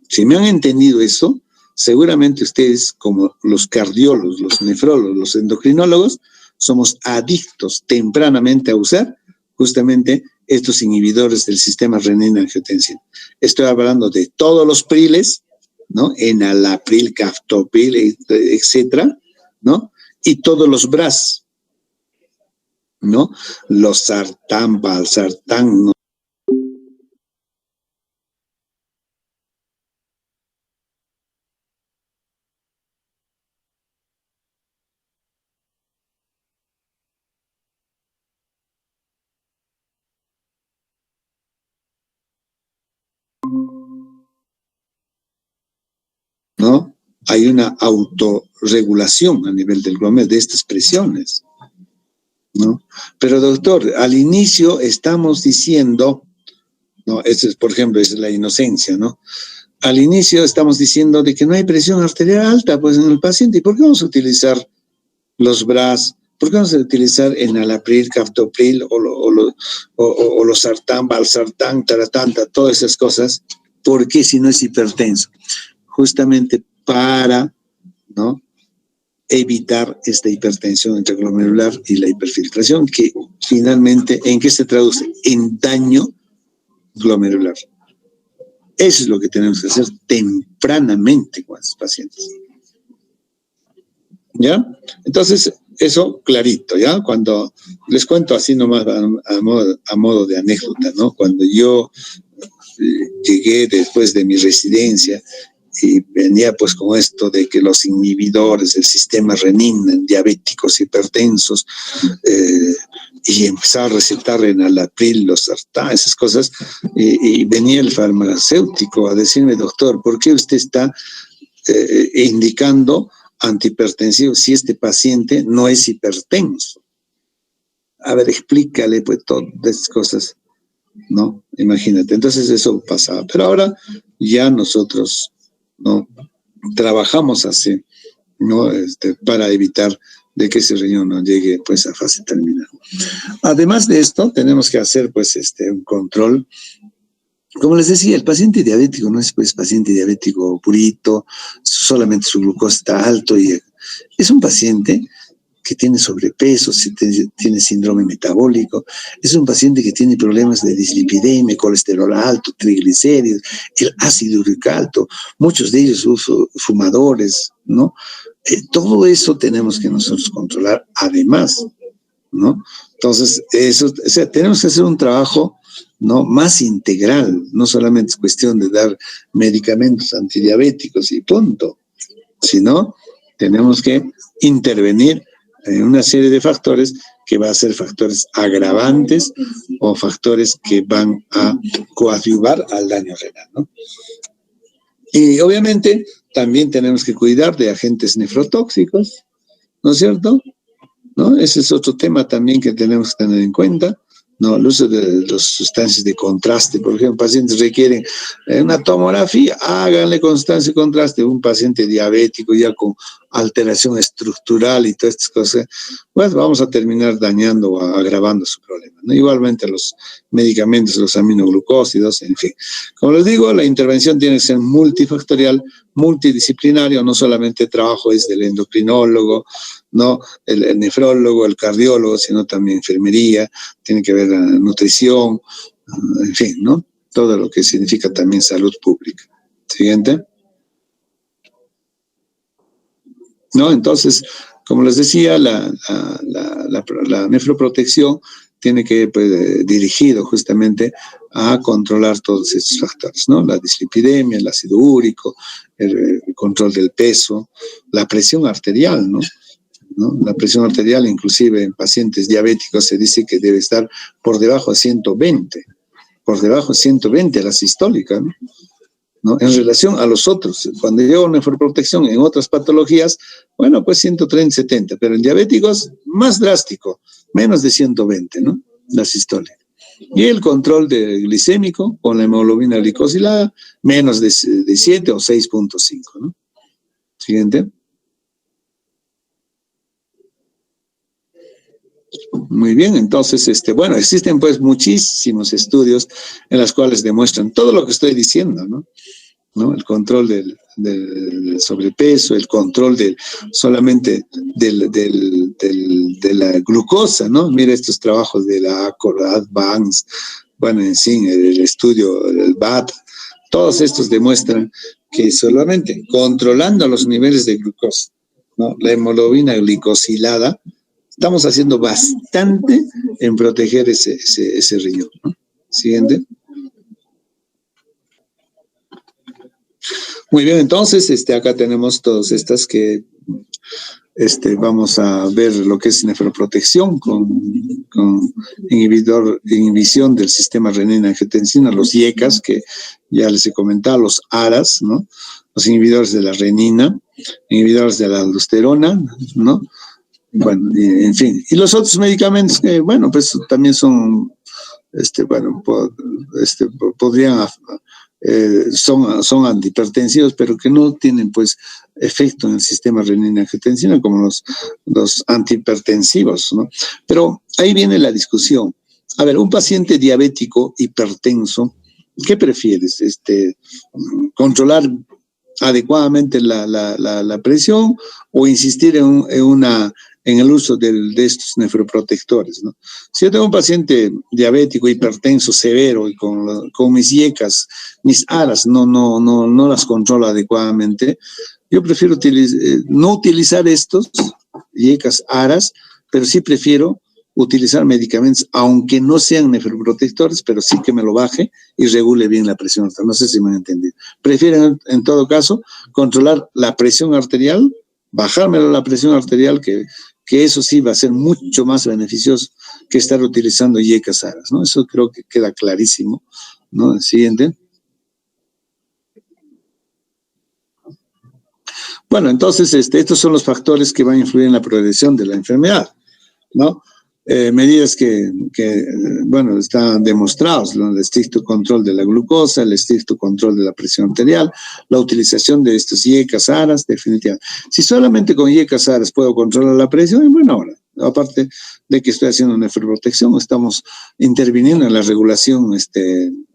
Si me han entendido eso, seguramente ustedes, como los cardiólogos, los nefrólogos, los endocrinólogos, somos adictos tempranamente a usar justamente estos inhibidores del sistema renina-angiotensina. Estoy hablando de todos los priles, ¿no? Enalapril, captopril, etcétera, ¿no? Y todos los BRAS, ¿no? Los sartán, valsartán, ¿no? ¿No? Hay una autorregulación a nivel del glomérulo de estas presiones, ¿no? Pero doctor, al inicio estamos diciendo, ¿no? Eso es, por ejemplo, esa es la inocencia, ¿no? Al inicio estamos diciendo de que no hay presión arterial alta, pues en el paciente. ¿Y por qué vamos a utilizar los BRAS? ¿Por qué vamos a utilizar enalapril, captopril o los sartán, valsartán, taratanta, todas esas cosas? ¿Por qué si no es hipertenso? Justamente para, ¿no?, evitar esta hipertensión intraglomerular y la hiperfiltración, que finalmente, ¿en qué se traduce? En daño glomerular. Eso es lo que tenemos que hacer tempranamente con estos pacientes. ¿Ya? Entonces, eso clarito, ¿ya? Cuando les cuento así nomás a modo de anécdota, ¿no? Cuando yo llegué después de mi residencia y venía pues con esto de que los inhibidores del sistema renina en diabéticos hipertensos y empezaba a recetar Enalapril, Losartán, esas cosas, y venía el farmacéutico a decirme, doctor, ¿por qué usted está indicando antihipertensivo si este paciente no es hipertenso? A ver, explícale pues todas estas cosas, ¿no? Imagínate, entonces eso pasaba. Pero ahora ya nosotros, ¿no? Trabajamos así, ¿no? Para evitar de que ese riñón no llegue pues a fase terminal. Además de esto, tenemos que hacer pues un control. Como les decía, el paciente diabético no es pues paciente diabético purito, solamente su glucosa está alto y es un paciente que tiene sobrepeso, tiene síndrome metabólico, es un paciente que tiene problemas de dislipidemia, colesterol alto, triglicéridos, el ácido úrico alto, muchos de ellos fumadores, ¿no? Todo eso tenemos que nosotros controlar además, ¿no? Entonces, eso, o sea, tenemos que hacer un trabajo, ¿no? Más integral, no solamente es cuestión de dar medicamentos antidiabéticos y punto, sino tenemos que intervenir en una serie de factores que van a ser factores agravantes o factores que van a coadyuvar al daño renal, ¿no? Y obviamente también tenemos que cuidar de agentes nefrotóxicos, ¿no es cierto? ¿No? Ese es otro tema también que tenemos que tener en cuenta, ¿no? El uso de las sustancias de contraste, por ejemplo, pacientes requieren una tomografía, háganle sustancia de contraste. Un paciente diabético ya con alteración estructural y todas estas cosas, pues vamos a terminar dañando o agravando su problema, ¿no? Igualmente los medicamentos, los aminoglucósidos, en fin. Como les digo, la intervención tiene que ser multifactorial, multidisciplinario, no solamente trabajo es del endocrinólogo, ¿no? El nefrólogo, el cardiólogo, sino también enfermería, tiene que ver la nutrición, en fin, ¿no? Todo lo que significa también salud pública. Siguiente. ¿No? Entonces, como les decía, la nefroprotección tiene que pues, dirigido justamente a controlar todos estos factores, ¿no? La dislipidemia, el ácido úrico, el control del peso, la presión arterial, ¿no? La presión arterial, inclusive en pacientes diabéticos, se dice que debe estar por debajo de 120, por debajo de 120 la sistólica, ¿no? En relación a los otros. Cuando lleva una nefroprotección en otras patologías, bueno, pues 130, 70, pero en diabéticos, más drástico, menos de 120, ¿no? La sistólica. Y el control glicémico con la hemoglobina glicosilada, menos de 7 o 6.5, ¿no? Siguiente. Muy bien, entonces, bueno, existen pues muchísimos estudios en los cuales demuestran todo lo que estoy diciendo, ¿no? El control del sobrepeso, el control solamente de la glucosa, ¿no? Mira estos trabajos de la Advance, bueno, en sí, el estudio, el BAT, todos estos demuestran que solamente controlando los niveles de glucosa, ¿no? La hemoglobina glicosilada, estamos haciendo bastante en proteger ese riñón, ¿no? Siguiente. Muy bien, entonces, acá tenemos todas estas que vamos a ver lo que es nefroprotección con inhibición del sistema renina-angiotensina, los IECAS, que ya les he comentado, los ARAS, ¿no? Los inhibidores de la renina, inhibidores de la aldosterona, ¿no? Bueno, en fin. Y los otros medicamentos que, bueno, pues también son, podrían, son antihipertensivos, pero que no tienen, pues, efecto en el sistema renina-angiotensina como los antihipertensivos, ¿no? Pero ahí viene la discusión. A ver, un paciente diabético hipertenso, ¿qué prefieres? ¿Controlar adecuadamente la presión o insistir en el uso de estos nefroprotectores, ¿no? Si yo tengo un paciente diabético, hipertenso, severo, y con mis IECAS, mis ARAS, no las controlo adecuadamente, Yo prefiero no utilizar estos, IECAS, ARAS, pero sí prefiero utilizar medicamentos, aunque no sean nefroprotectores, pero sí que me lo baje y regule bien la presión arterial. No sé si me han entendido. Prefiero, en todo caso, controlar la presión arterial, bajármelo la presión arterial, que eso sí va a ser mucho más beneficioso que estar utilizando IECAS, ARAS, ¿no? Eso creo que queda clarísimo, ¿no? El siguiente. Bueno, entonces, estos son los factores que van a influir en la progresión de la enfermedad, ¿no? Medidas que, bueno, están demostrados, ¿no? El estricto control de la glucosa, el estricto control de la presión arterial, la utilización de estos IECAS, ARAS, definitivamente. Si solamente con IECAS, ARAS puedo controlar la presión, en buena hora. Aparte de que estoy haciendo nefroprotección, estamos interviniendo en la regulación,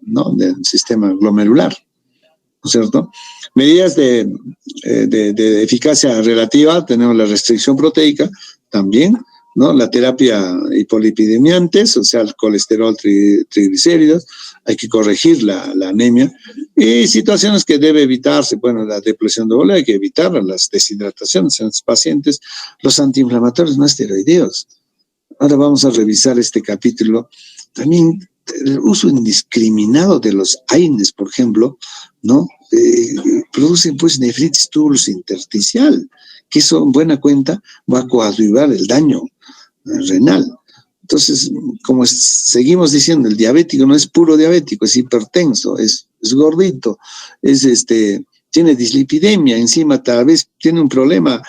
¿no? Del sistema glomerular, ¿no es cierto? Medidas de eficacia relativa, tenemos la restricción proteica también, ¿no? La terapia hipolipidemiantes, o sea, el colesterol, triglicéridos, hay que corregir la anemia. Y situaciones que debe evitarse, bueno, la depresión de bola, hay que evitar las deshidrataciones en los pacientes, los antiinflamatorios no esteroideos. Ahora vamos a revisar este capítulo. También el uso indiscriminado de los AINES, por ejemplo, ¿no? Producen pues nefritis tubulosa intersticial, que eso en buena cuenta va a coadyuvar el daño renal. Entonces, como seguimos diciendo, el diabético no es puro diabético, es hipertenso, es gordito, tiene dislipidemia, encima tal vez tiene un problema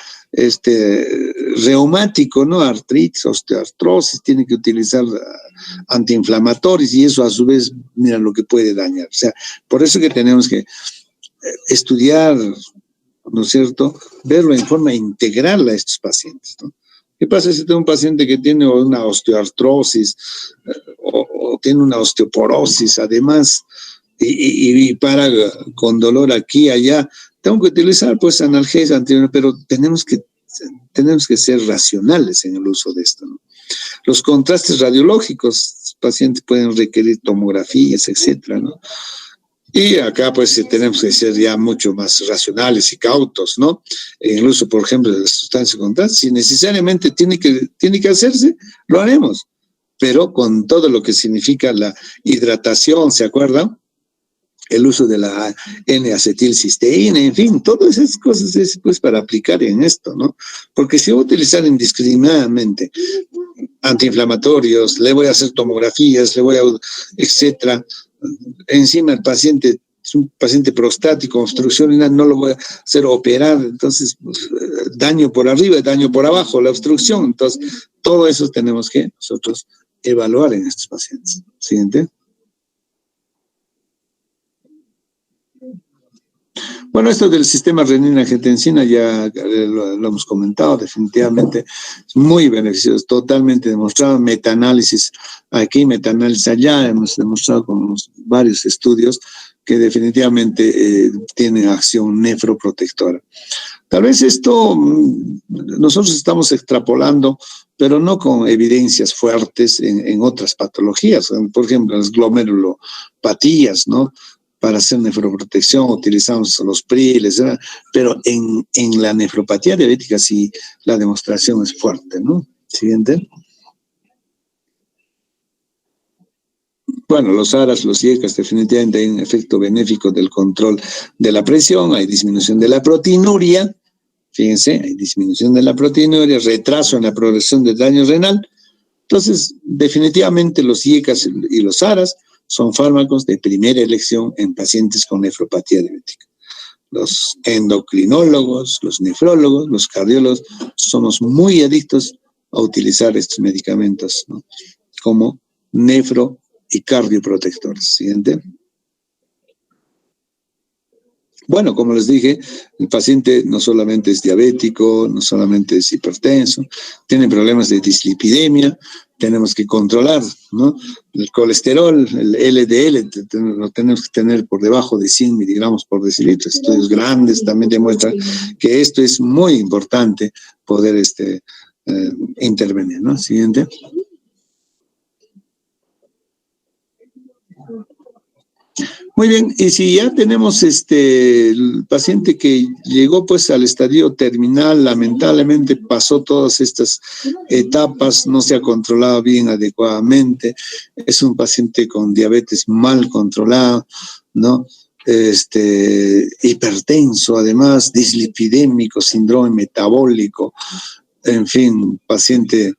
reumático, ¿no? Artritis, osteoartrosis, tiene que utilizar antiinflamatorios y eso a su vez, mira lo que puede dañar. O sea, por eso que tenemos que estudiar, ¿no es cierto?, verlo en forma integral a estos pacientes, ¿no? ¿Qué pasa si tengo un paciente que tiene una osteoartrosis o tiene una osteoporosis, además, y para con dolor aquí y allá? Tengo que utilizar pues analgesia, pero tenemos que ser racionales en el uso de esto, ¿no? Los contrastes radiológicos, los pacientes pueden requerir tomografías, etcétera, ¿no? Y acá pues tenemos que ser ya mucho más racionales y cautos, ¿no? En el uso, por ejemplo, de la sustancia contraste, si necesariamente tiene que hacerse, lo haremos, pero con todo lo que significa la hidratación, ¿se acuerdan? El uso de la N-acetilcisteína, en fin, todas esas cosas es pues para aplicar en esto, ¿no? Porque si voy a utilizar indiscriminadamente antiinflamatorios, le voy a hacer tomografías, etcétera, encima el paciente es un paciente prostático, obstrucción renal, no lo voy a hacer operar, entonces pues, daño por arriba, daño por abajo, la obstrucción, entonces todo eso tenemos que nosotros evaluar en estos pacientes. Siguiente. Bueno, esto del sistema renina-angiotensina ya lo hemos comentado, definitivamente es muy beneficioso, totalmente demostrado, metaanálisis aquí, metaanálisis allá, hemos demostrado con varios estudios que definitivamente tiene acción nefroprotectora. Tal vez esto nosotros estamos extrapolando, pero no con evidencias fuertes en otras patologías, por ejemplo, las glomerulopatías, ¿no? Para hacer nefroprotección utilizamos los PRILs, ¿verdad? Pero en la nefropatía diabética sí la demostración es fuerte, ¿no? Siguiente. Bueno, los ARAS, los IECAS definitivamente hay un efecto benéfico del control de la presión, hay disminución de la proteinuria, fíjense, hay disminución de la proteinuria, retraso en la progresión del daño renal. Entonces, definitivamente los IECAS y los ARAS son fármacos de primera elección en pacientes con nefropatía diabética. Los endocrinólogos, los nefrólogos, los cardiólogos, somos muy adictos a utilizar estos medicamentos, ¿no? Como nefro y cardioprotectores. Siguiente. Bueno, como les dije, el paciente no solamente es diabético, no solamente es hipertenso, tiene problemas de dislipidemia, tenemos que controlar, ¿no? El colesterol, el LDL, lo tenemos que tener por debajo de 100 miligramos por decilitro. Estudios grandes también demuestran que esto es muy importante poder intervenir, ¿no? Siguiente. Muy bien, y si ya tenemos el paciente que llegó pues al estadio terminal, lamentablemente pasó todas estas etapas, no se ha controlado bien adecuadamente, es un paciente con diabetes mal controlado, ¿no? Hipertenso, además, dislipidémico, síndrome metabólico, en fin, paciente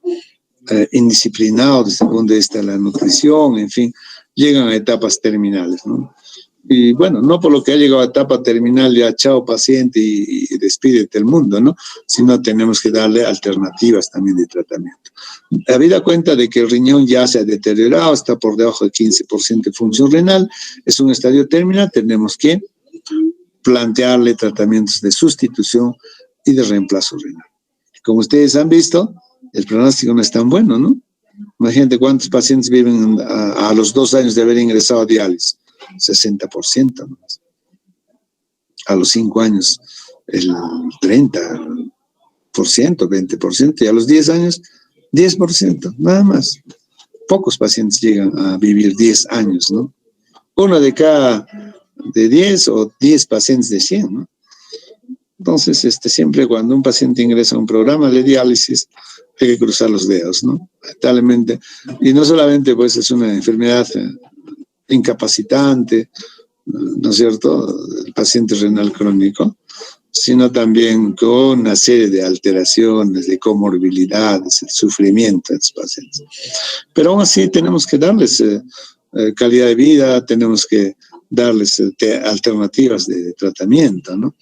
indisciplinado desde el punto de vista de la nutrición, en fin, llegan a etapas terminales, ¿no? Y bueno, no por lo que ha llegado a etapa terminal ya chao paciente y despídete del mundo, ¿no? Sino tenemos que darle alternativas también de tratamiento. Habida cuenta de que el riñón ya se ha deteriorado, está por debajo del 15% de función renal, es un estadio terminal, tenemos que plantearle tratamientos de sustitución y de reemplazo renal. Como ustedes han visto, el pronóstico no es tan bueno, ¿no? Imagínate cuántos pacientes viven a los 2 años de haber ingresado a diálisis. 60% más. A los 5 años, el 30%, 20%, y a los 10 años, 10%, nada más. Pocos pacientes llegan a vivir 10 años, ¿no? Uno de cada de 10 o 10 pacientes de 100, ¿no? Entonces, siempre cuando un paciente ingresa a un programa de diálisis, hay que cruzar los dedos, ¿no? Lamentablemente, y no solamente pues es una enfermedad incapacitante, ¿no es cierto?, el paciente renal crónico, sino también con una serie de alteraciones, de comorbilidades, el sufrimiento de los pacientes. Pero aún así tenemos que darles calidad de vida, tenemos que darles alternativas de tratamiento, ¿no?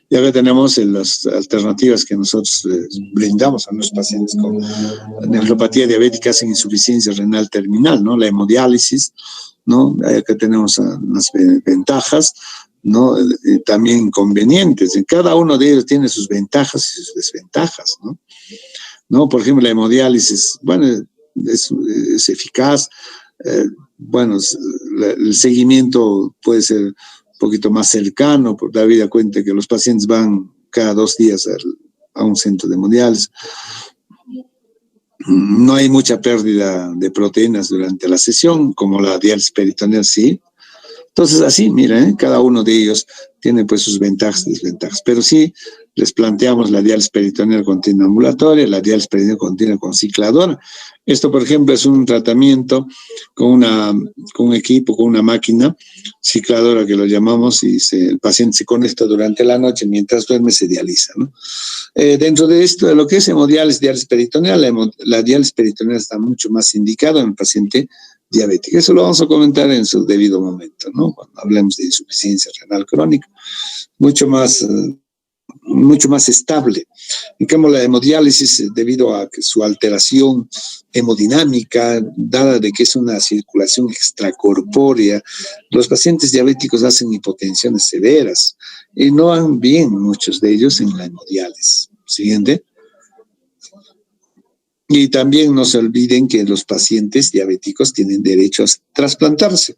Y ahora tenemos las alternativas que nosotros brindamos a los pacientes con nefropatía diabética sin insuficiencia renal terminal, ¿no? La hemodiálisis, ¿no? Acá tenemos unas ventajas, ¿no? También inconvenientes. En cada uno de ellos tiene sus ventajas y sus desventajas, ¿no? ¿No? Por ejemplo, la hemodiálisis, bueno, es eficaz, bueno, el seguimiento puede ser un poquito más cercano, por dar vida cuenta que los pacientes van cada 2 días a un centro de hemodiálisis. No hay mucha pérdida de proteínas durante la sesión, como la diálisis peritoneal sí. Entonces, así, mira, cada uno de ellos tiene pues sus ventajas y desventajas. Pero sí, les planteamos la diálisis peritoneal continua ambulatoria, la diálisis peritoneal continua con cicladora. Esto, por ejemplo, es un tratamiento con un equipo, con una máquina cicladora que lo llamamos, y el paciente se conecta durante la noche, mientras duerme se dializa, ¿no? Dentro de esto, de lo que es hemodiálisis, diálisis peritoneal, la diálisis peritoneal está mucho más indicada en el paciente diabético. Eso lo vamos a comentar en su debido momento, ¿no? Cuando hablemos de insuficiencia renal crónica, mucho más estable. En cambio, la hemodiálisis, debido a que su alteración hemodinámica, dada de que es una circulación extracorpórea, los pacientes diabéticos hacen hipotensiones severas y no van bien muchos de ellos en la hemodiálisis. ¿Siguiente? Y también no se olviden que los pacientes diabéticos tienen derecho a trasplantarse.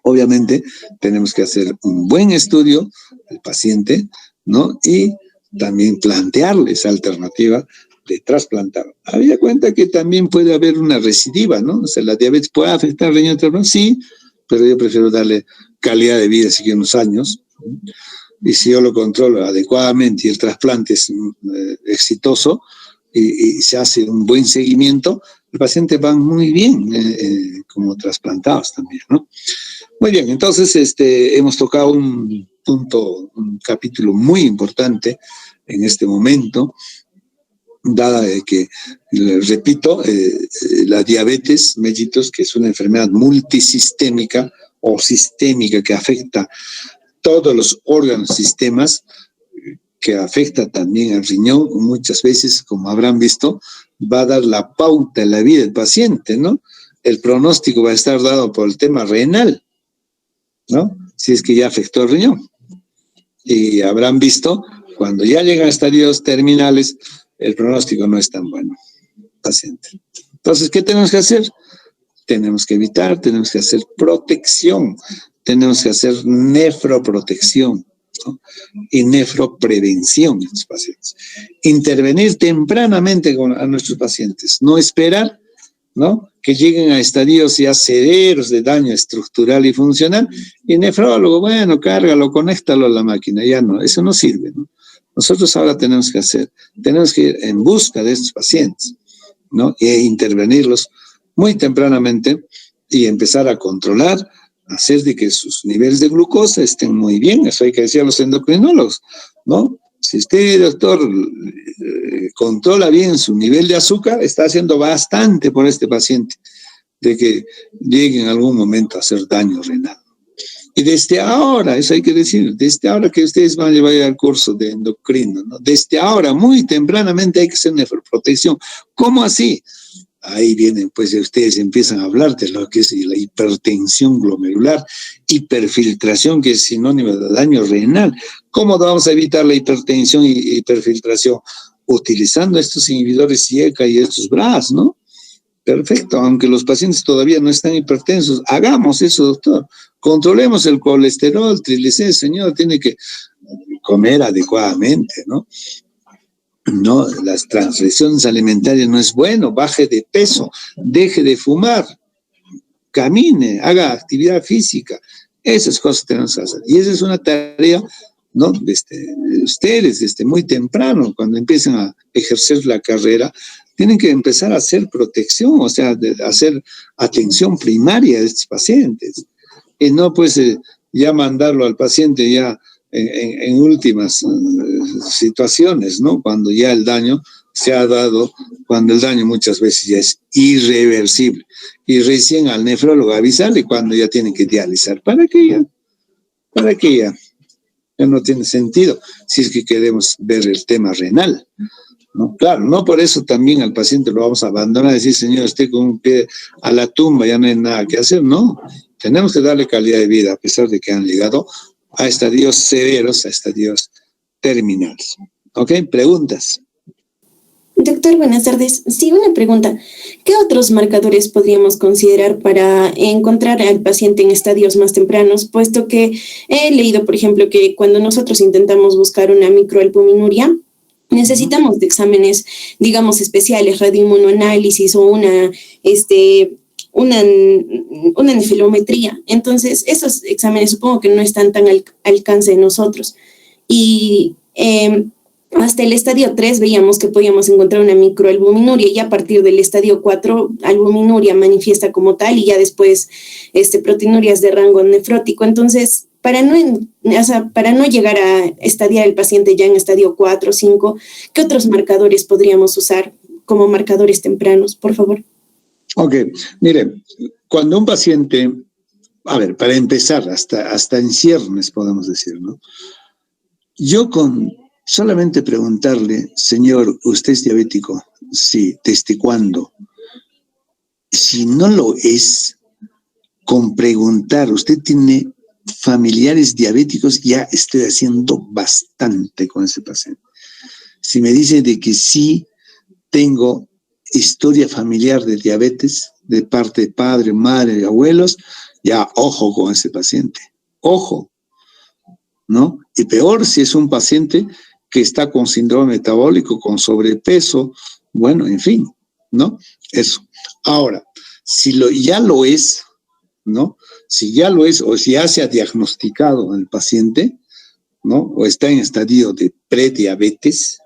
Obviamente, tenemos que hacer un buen estudio del paciente, ¿no? Y también plantearle esa alternativa de trasplantar. Había cuenta que también puede haber una recidiva, ¿no? O sea, la diabetes puede afectar al riñón trasplantado, sí, pero yo prefiero darle calidad de vida así que unos años. Y si yo lo controlo adecuadamente y el trasplante es exitoso y se hace un buen seguimiento, el paciente va muy bien como trasplantados también, ¿no? Muy bien, entonces hemos tocado un capítulo muy importante en este momento, dada de que, repito, la diabetes mellitus, que es una enfermedad multisistémica o sistémica que afecta todos los órganos, sistemas, que afecta también al riñón, muchas veces, como habrán visto, va a dar la pauta en la vida del paciente, ¿no? El pronóstico va a estar dado por el tema renal, ¿no? Si es que ya afectó el riñón. Y habrán visto, cuando ya llegan a estadios terminales, el pronóstico no es tan bueno, paciente. Entonces, ¿qué tenemos que hacer? Tenemos que evitar, tenemos que hacer protección, tenemos que hacer nefroprotección, ¿no? Y nefroprevención en los pacientes. Intervenir tempranamente a nuestros pacientes, no esperar ¿no? Que lleguen a estadios ya severos de daño estructural y funcional, y nefrólogo, bueno, cárgalo, conéctalo a la máquina, ya no, eso no sirve, ¿no? Nosotros ahora tenemos que ir en busca de estos pacientes, ¿no? E intervenirlos muy tempranamente y empezar a controlar, hacer de que sus niveles de glucosa estén muy bien. Eso hay que decir a los endocrinólogos, ¿no? Si usted, doctor, controla bien su nivel de azúcar, está haciendo bastante por este paciente de que llegue en algún momento a hacer daño renal. Y desde ahora, eso hay que decir, desde ahora que ustedes van a llevar al curso de endocrino, ¿no? Desde ahora, muy tempranamente hay que hacer nefroprotección. ¿Cómo así? Ahí vienen, pues ustedes empiezan a hablar de lo que es la hipertensión glomerular, hiperfiltración, que es sinónimo de daño renal. ¿Cómo vamos a evitar la hipertensión y hiperfiltración? Utilizando estos inhibidores IECA y estos BRAS, ¿no? Perfecto, aunque los pacientes todavía no están hipertensos, hagamos eso, doctor. Controlemos el colesterol, triglicéridos, señor, tiene que comer adecuadamente, ¿no? No, las transgresiones alimentarias no es bueno, baje de peso, deje de fumar, camine, haga actividad física, esas cosas tenemos que hacer. Y esa es una tarea, ¿no? Ustedes, desde muy temprano, cuando empiezan a ejercer la carrera, tienen que empezar a hacer protección, o sea, hacer atención primaria de estos pacientes. Y no, pues, ya mandarlo al paciente ya en últimas situaciones, ¿no? Cuando ya el daño se ha dado, cuando el daño muchas veces ya es irreversible. Y recién al nefrólogo avisarle cuando ya tienen que dializar. ¿Para qué ya? ¿Para qué ya? Ya no tiene sentido si es que queremos ver el tema renal, ¿no? Claro, no por eso también al paciente lo vamos a abandonar y decir, señor, esté con un pie a la tumba, ya no hay nada que hacer, no. Tenemos que darle calidad de vida a pesar de que han llegado a estadios severos, a estadios terminales. ¿Ok? Preguntas. Doctor, buenas tardes. Sí, una pregunta. ¿Qué otros marcadores podríamos considerar para encontrar al paciente en estadios más tempranos? Puesto que he leído, por ejemplo, que cuando nosotros intentamos buscar una microalbuminuria, necesitamos de exámenes, digamos, especiales, radioinmunoanálisis o una nefilometría. Entonces, esos exámenes supongo que no están tan al alcance de nosotros. Y hasta el estadio 3 veíamos que podíamos encontrar una microalbuminuria y a partir del estadio 4 albuminuria manifiesta como tal y ya después proteinurias de rango nefrótico. Entonces, para no llegar a estadiar el paciente ya en estadio 4 o 5, ¿qué otros marcadores podríamos usar como marcadores tempranos, por favor? Ok, mire, cuando un paciente, a ver, para empezar, hasta en ciernes podemos decir, ¿no? Yo con solamente preguntarle, señor, ¿usted es diabético? Sí, ¿desde cuándo? Si no lo es, con preguntar, ¿usted tiene familiares diabéticos? Ya estoy haciendo bastante con ese paciente. Si me dice de que sí tengo historia familiar de diabetes, de parte de padre, madre, abuelos, ya ojo con ese paciente, ojo, ¿no? Y peor si es un paciente que está con síndrome metabólico, con sobrepeso, bueno, en fin, ¿no? Eso. Ahora, si ya lo es, ¿no? Si ya lo es o si ya se ha diagnosticado el paciente, ¿no? O está en estadio de prediabetes,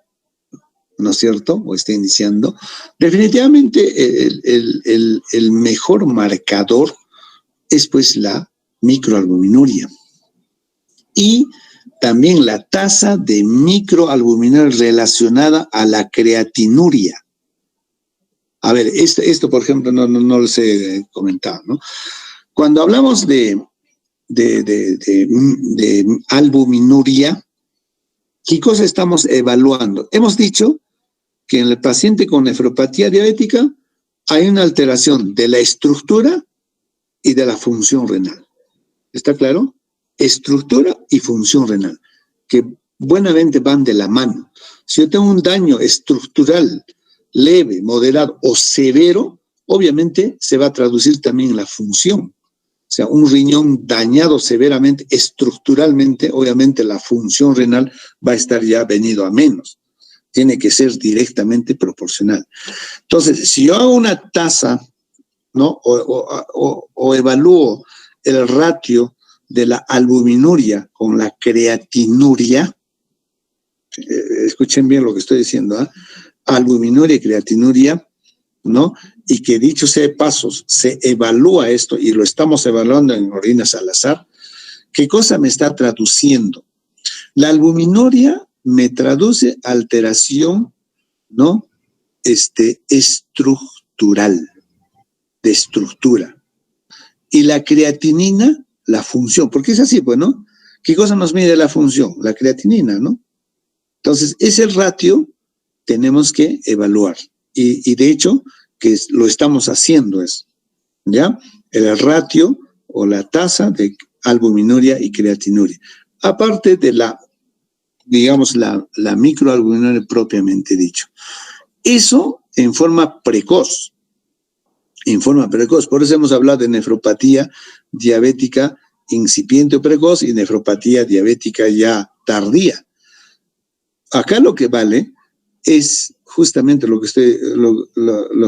¿no es cierto? O está iniciando. Definitivamente el mejor marcador es pues la microalbuminuria. Y también la tasa de microalbuminuria relacionada a la creatinuria. A ver, esto por ejemplo, no lo sé comentar, ¿no? Cuando hablamos de albuminuria, ¿qué cosa estamos evaluando? Hemos dicho que en el paciente con nefropatía diabética hay una alteración de la estructura y de la función renal. ¿Está claro? Estructura y función renal, que buenamente van de la mano. Si yo tengo un daño estructural leve, moderado o severo, obviamente se va a traducir también en la función. O sea, un riñón dañado severamente, estructuralmente, obviamente la función renal va a estar ya venido a menos. Tiene que ser directamente proporcional. Entonces, si yo hago una tasa ¿no? O evalúo el ratio de la albuminuria con la creatinuria. Escuchen bien lo que estoy diciendo, ¿eh? Albuminuria y creatinuria, ¿no? Y que dicho sea de pasos, se evalúa esto y lo estamos evaluando en orinas al azar. ¿Qué cosa me está traduciendo? La albuminuria me traduce alteración, ¿no? Estructural, de estructura. Y la creatinina, la función, porque es así, pues, ¿no? ¿Qué cosa nos mide la función? La creatinina, ¿no? Entonces, ese ratio tenemos que evaluar. Y de hecho, que lo estamos haciendo eso, ¿ya? El ratio o la tasa de albuminuria y creatinuria. Aparte de la, digamos, la microalbuminuria propiamente dicho. Eso en forma precoz. En forma precoz. Por eso hemos hablado de nefropatía diabética incipiente o precoz y nefropatía diabética ya tardía. Acá lo que vale es justamente lo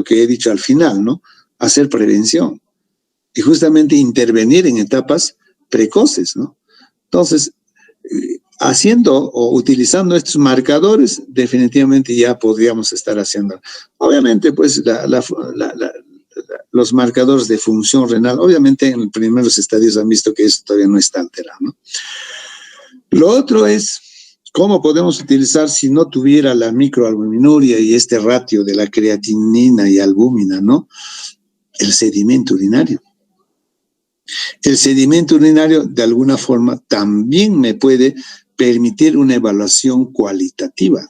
que he dicho al final, ¿no? Hacer prevención y justamente intervenir en etapas precoces, ¿no? Entonces, haciendo o utilizando estos marcadores, definitivamente ya podríamos estar haciendo. Obviamente, pues, los marcadores de función renal, obviamente en los primeros estadios han visto que eso todavía no está alterado, ¿no? Lo otro es cómo podemos utilizar si no tuviera la microalbuminuria y este ratio de la creatinina y albúmina, ¿no? El sedimento urinario. El sedimento urinario, de alguna forma, también me puede permitir una evaluación cualitativa.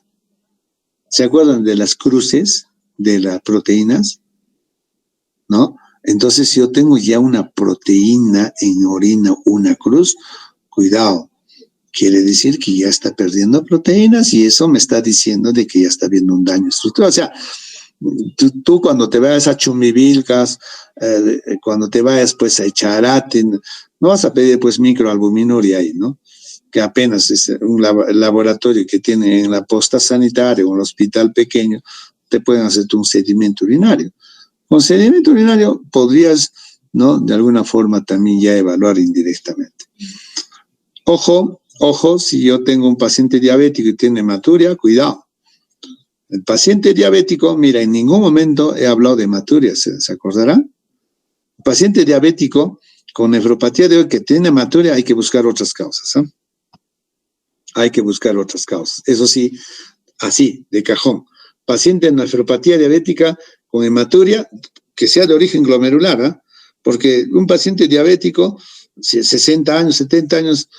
¿Se acuerdan de las cruces de las proteínas? ¿No? Entonces, si yo tengo ya una proteína en orina, una cruz, cuidado, quiere decir que ya está perdiendo proteínas y eso me está diciendo de que ya está habiendo un daño estructural. O sea, tú cuando te vayas a Chumivilcas, cuando te vayas pues a Icharate, no vas a pedir pues microalbuminuria ahí, ¿no? Que apenas es un laboratorio que tiene en la posta sanitaria o en el hospital pequeño, te pueden hacer un sedimento urinario. Con sedimento urinario podrías, ¿no? De alguna forma también ya evaluar indirectamente. Ojo, si yo tengo un paciente diabético y tiene hematuria, cuidado. El paciente diabético, mira, en ningún momento he hablado de hematuria, ¿se acordará? El paciente diabético con nefropatía que tiene hematuria hay que buscar otras causas, ¿eh? Hay que buscar otras causas. Eso sí, así, de cajón. Paciente en nefropatía diabética con hematuria, que sea de origen glomerular, ¿eh? Porque un paciente diabético, 60 años, 70 años,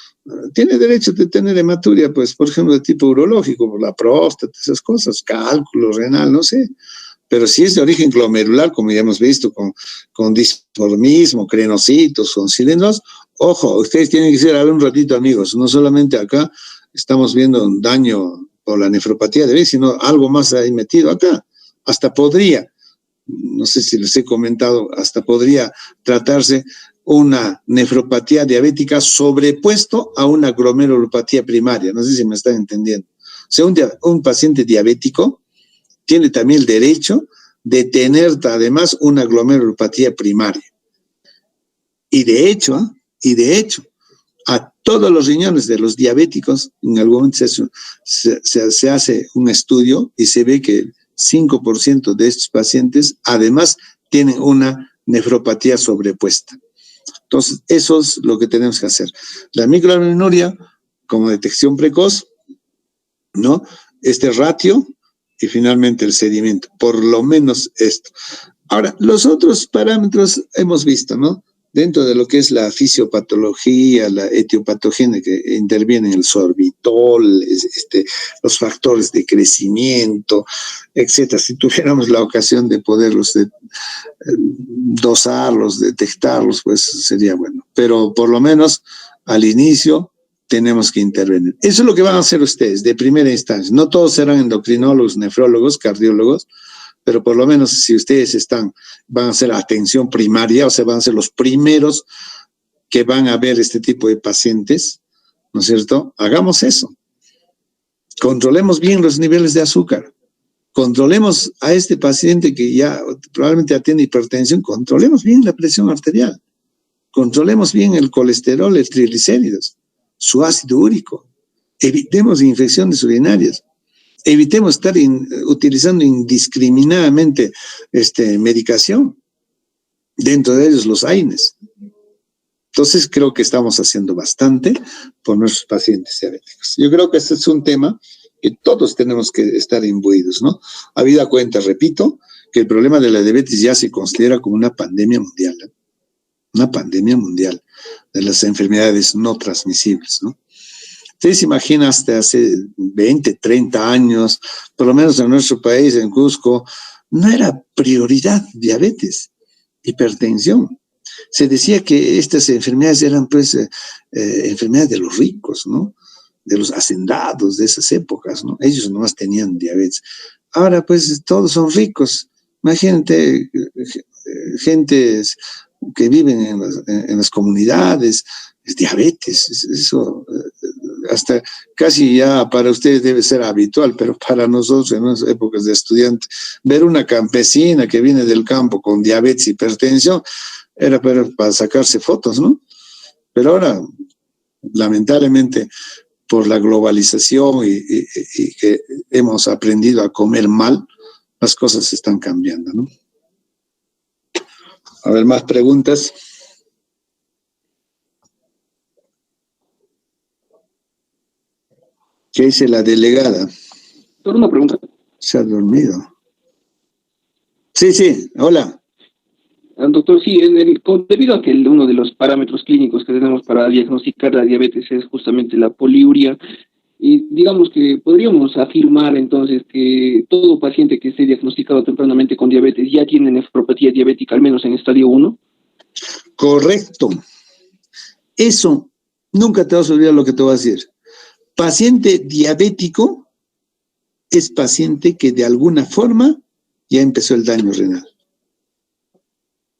tiene derecho de tener hematuria, pues, por ejemplo, de tipo urológico, por la próstata, esas cosas, cálculo renal, no sé. Pero si es de origen glomerular, como ya hemos visto, con disformismo, crenocitos, con cilindros, ojo, ustedes tienen que ser a ver un ratito, amigos, no solamente acá estamos viendo un daño por la nefropatía de B, sino algo más ahí metido acá. Hasta podría, no sé si les he comentado, hasta podría tratarse una nefropatía diabética sobrepuesto a una glomerulopatía primaria. No sé si me están entendiendo. O sea, un paciente diabético tiene también el derecho de tener además una glomerulopatía primaria. Y de hecho, a todos los riñones de los diabéticos, en algún momento se hace un estudio y se ve que el 5% de estos pacientes además tienen una nefropatía sobrepuesta. Entonces, eso es lo que tenemos que hacer. La microalbuminuria como detección precoz, ¿no? Este ratio y finalmente el sedimento, por lo menos esto. Ahora, los otros parámetros hemos visto, ¿no? Dentro de lo que es la fisiopatología, la etiopatogenia que interviene en el sorbitol, los factores de crecimiento, etcétera. Si tuviéramos la ocasión de poderlos dosarlos, detectarlos, pues sería bueno. Pero por lo menos al inicio tenemos que intervenir. Eso es lo que van a hacer ustedes de primera instancia. No todos serán endocrinólogos, nefrólogos, cardiólogos, pero por lo menos si ustedes van a hacer atención primaria, o sea, van a ser los primeros que van a ver este tipo de pacientes, ¿no es cierto? Hagamos eso. Controlemos bien los niveles de azúcar. controlemos a este paciente que ya probablemente tiene hipertensión, controlemos bien la presión arterial, controlemos bien el colesterol, el triglicéridos, su ácido úrico, evitemos infecciones urinarias, evitemos estar utilizando indiscriminadamente medicación, dentro de ellos los AINES. Entonces creo que estamos haciendo bastante por nuestros pacientes diabéticos. Yo creo que este es un tema que todos tenemos que estar imbuidos, ¿no? Habida cuenta, repito, que el problema de la diabetes ya se considera como una pandemia mundial, ¿eh? Una pandemia mundial de las enfermedades no transmisibles, ¿no? Ustedes se imaginan hasta hace 20, 30 años, por lo menos en nuestro país, en Cusco, no era prioridad diabetes, hipertensión. Se decía que estas enfermedades eran, pues, enfermedades de los ricos, ¿no? De los hacendados de esas épocas, ¿no? Ellos nomás tenían diabetes. Ahora, pues, todos son ricos. Imagínate, gentes que viven en las comunidades, es diabetes, eso hasta casi ya para ustedes debe ser habitual, pero para nosotros en las épocas de estudiante, ver una campesina que viene del campo con diabetes, hipertensión, era para sacarse fotos, ¿no? Pero ahora, lamentablemente, por la globalización y que hemos aprendido a comer mal, las cosas están cambiando, ¿no? A ver, más preguntas. ¿Qué dice la delegada? Solo una pregunta. Se ha dormido. Sí, hola. Doctor, sí, debido a que uno de los parámetros clínicos que tenemos para diagnosticar la diabetes es justamente la poliuria, y digamos que podríamos afirmar entonces que todo paciente que esté diagnosticado tempranamente con diabetes ya tiene nefropatía diabética, al menos en estadio 1. Correcto. Eso, nunca te vas a olvidar lo que te voy a decir. Paciente diabético es paciente que de alguna forma ya empezó el daño renal.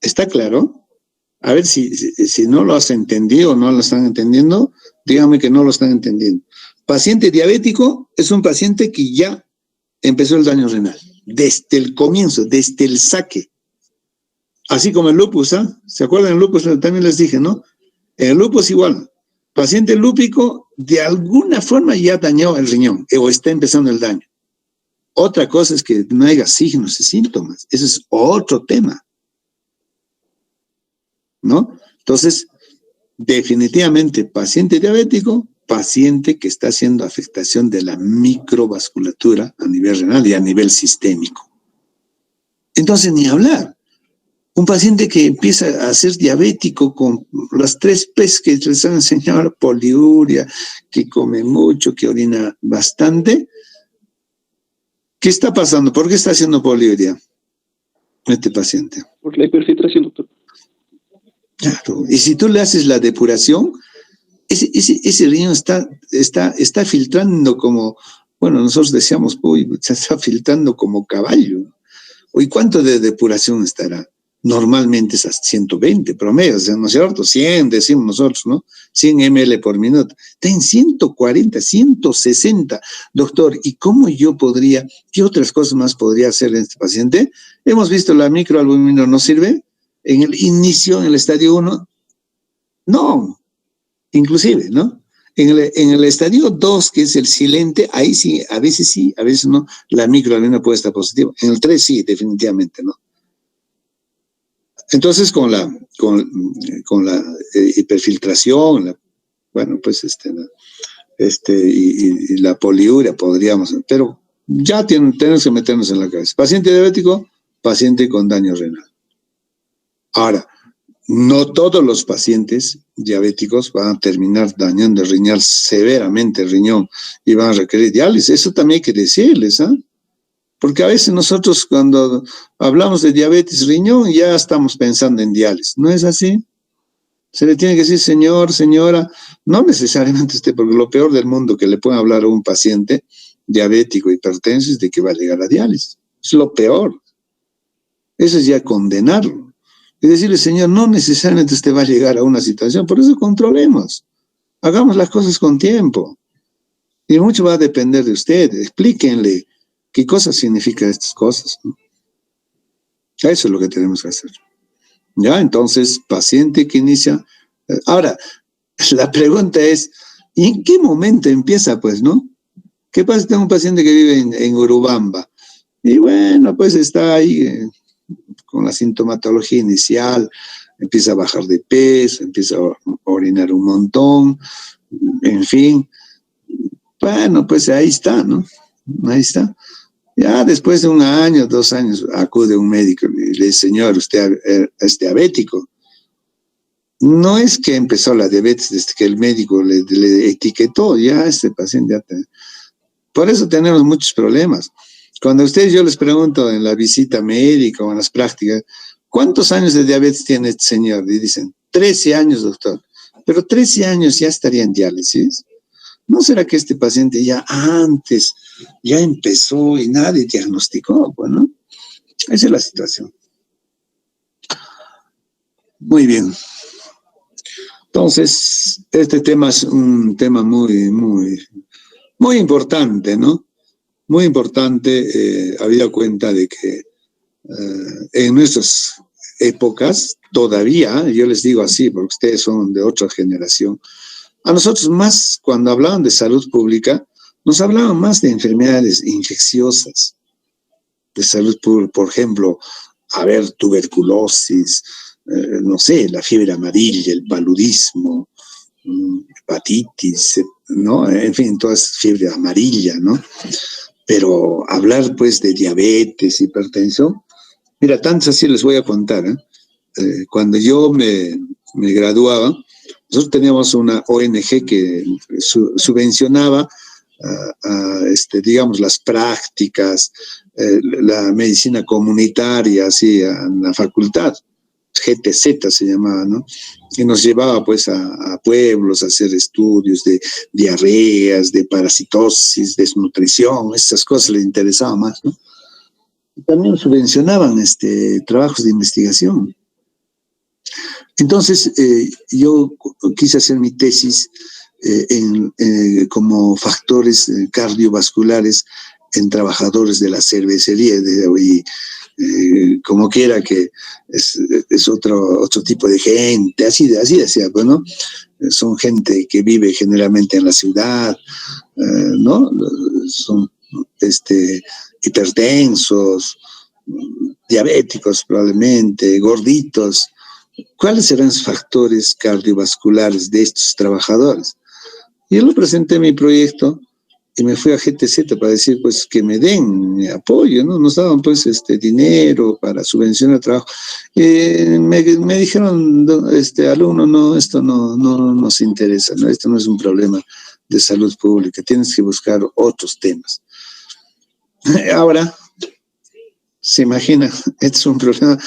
¿Está claro? A ver si no lo has entendido o no lo están entendiendo, díganme que no lo están entendiendo. Paciente diabético es un paciente que ya empezó el daño renal, desde el comienzo, desde el saque. Así como el lupus, ¿ah? ¿Se acuerdan del lupus? También les dije, ¿no? En el lupus igual. Paciente lúpico de alguna forma ya dañó el riñón o está empezando el daño. Otra cosa es que no haya signos y síntomas. Eso es otro tema, ¿no? Entonces, definitivamente, paciente diabético, paciente que está haciendo afectación de la microvasculatura a nivel renal y a nivel sistémico. Entonces, ni hablar. Un paciente que empieza a ser diabético con las 3 P's que les han enseñado, poliuria, que come mucho, que orina bastante. ¿Qué está pasando? ¿Por qué está haciendo poliuria este paciente? Por la hiperfiltración, doctor. Claro, y si tú le haces la depuración, ese riñón está filtrando como, bueno, nosotros decíamos, uy, se está filtrando como caballo. ¿Y cuánto de depuración estará? Normalmente es a 120 promedios, ¿no es cierto? 100 decimos nosotros, ¿no? 100 ml por minuto. Está en 140, 160. Doctor, ¿y cómo yo podría, qué otras cosas más podría hacer en este paciente? Hemos visto la microalbúmina, ¿no sirve? En el inicio, en el estadio 1, no, inclusive, ¿no? En el estadio 2, que es el silente, ahí sí, a veces no, la microalbúmina puede estar positiva. En el 3 sí, definitivamente, ¿no? Entonces, con la hiperfiltración, bueno, pues y la poliuria podríamos, pero ya tenemos que meternos en la cabeza. Paciente diabético, paciente con daño renal. Ahora, no todos los pacientes diabéticos van a terminar dañando el riñón severamente el riñón y van a requerir diálisis. Eso también hay que decirles, ¿ah? Porque a veces nosotros cuando hablamos de diabetes riñón ya estamos pensando en diálisis. ¿No es así? Se le tiene que decir, señor, señora, no necesariamente porque lo peor del mundo que le pueden hablar a un paciente diabético hipertenso es de que va a llegar a diálisis. Es lo peor. Eso es ya condenarlo. Y decirle, señor, no necesariamente usted va a llegar a una situación, por eso controlemos. Hagamos las cosas con tiempo. Y mucho va a depender de usted. Explíquenle ¿Qué cosa significan estas cosas, ¿no? Eso es lo que tenemos que hacer. Ya, entonces, paciente que inicia. Ahora, la pregunta es, ¿y en qué momento empieza, pues, no? ¿Qué pasa? Tengo un paciente que vive en Urubamba. Y bueno, pues está ahí con la sintomatología inicial, empieza a bajar de peso, empieza a orinar un montón, en fin. Bueno, pues ahí está, ¿no? Ahí está. Ya después de 1 año, 2 años, acude un médico y le dice, señor, usted es diabético. No es que empezó la diabetes desde que el médico le etiquetó, ya este paciente ya Por eso tenemos muchos problemas. Cuando yo les pregunto en la visita médica o en las prácticas, ¿cuántos años de diabetes tiene este señor? Y dicen, 13 años, doctor. Pero 13 años ya estaría en diálisis. ¿No será que este paciente ya antes ya empezó y nadie diagnosticó? Bueno, esa es la situación. Muy bien. Entonces, este tema es un tema muy importante, ¿no? Muy importante, habida cuenta de que en nuestras épocas, todavía, yo les digo así, porque ustedes son de otra generación, a nosotros más, cuando hablaban de salud pública, nos hablaban más de enfermedades infecciosas, de salud pública, por ejemplo, tuberculosis, no sé, la fiebre amarilla, el paludismo, hepatitis, ¿no? En fin, toda esa fiebre amarilla, ¿no? Pero hablar, pues, de diabetes, hipertensión, mira, tantos así les voy a contar, ¿eh? Cuando yo me graduaba, nosotros teníamos una ONG que subvencionaba, digamos, las prácticas, la medicina comunitaria, así, en la facultad. GTZ se llamaba, ¿no? Y nos llevaba, pues, a pueblos a hacer estudios de diarreas, de parasitosis, desnutrición, esas cosas les interesaban más, ¿no? También subvencionaban trabajos de investigación. Entonces, yo quise hacer mi tesis como factores cardiovasculares en trabajadores de la cervecería, como quiera que es otro tipo de gente, así decía, pues, ¿no? Son gente que vive generalmente en la ciudad, ¿no? Son hipertensos, diabéticos probablemente, gorditos. ¿Cuáles serán los factores cardiovasculares de estos trabajadores? Yo le presenté mi proyecto y me fui a GTZ para decir, pues, que me den apoyo, ¿no? Nos daban, pues, dinero para subvencionar el trabajo. Me dijeron, alumno, no, esto no nos interesa, ¿no? Esto no es un problema de salud pública, tienes que buscar otros temas. Ahora, se imagina, este es un problema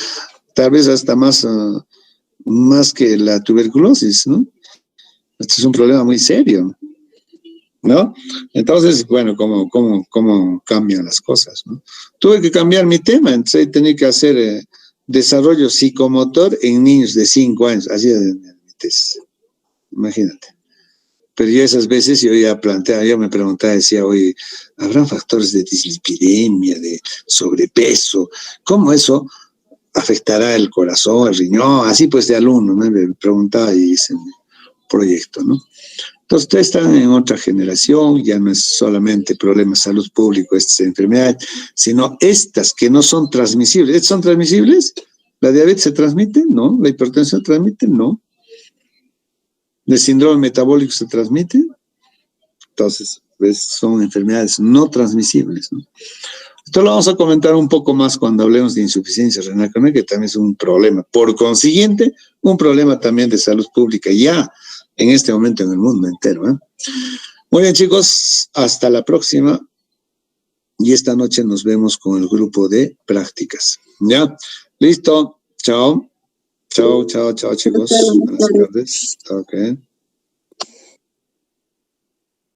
tal vez hasta más que la tuberculosis, ¿no? Este es un problema muy serio, ¿no? Entonces, bueno, ¿cómo cambian las cosas, ¿no? Tuve que cambiar mi tema, entonces tenía que hacer desarrollo psicomotor en niños de 5 años, así es mi tesis, imagínate. Pero yo esas veces yo me preguntaba, decía, oye, ¿habrán factores de dislipidemia, de sobrepeso? ¿Cómo eso afectará el corazón, el riñón? Así pues de alumno, ¿no? Me preguntaba y hice mi proyecto, ¿no? Entonces, ustedes están en otra generación, ya no es solamente problemas de salud pública, estas enfermedades, sino estas que no son transmisibles. ¿Estas son transmisibles? ¿La diabetes se transmite? No. ¿La hipertensión se transmite? No. ¿El síndrome metabólico se transmite? Entonces, pues, son enfermedades no transmisibles, ¿no? Esto lo vamos a comentar un poco más cuando hablemos de insuficiencia renal crónica, que también es un problema. Por consiguiente, un problema también de salud pública ya en este momento en el mundo entero, ¿eh? Muy bien, chicos, hasta la próxima. Y esta noche nos vemos con el grupo de prácticas. ¿Ya? Listo. Chao. Chao, chicos. Buenas tardes. Ok.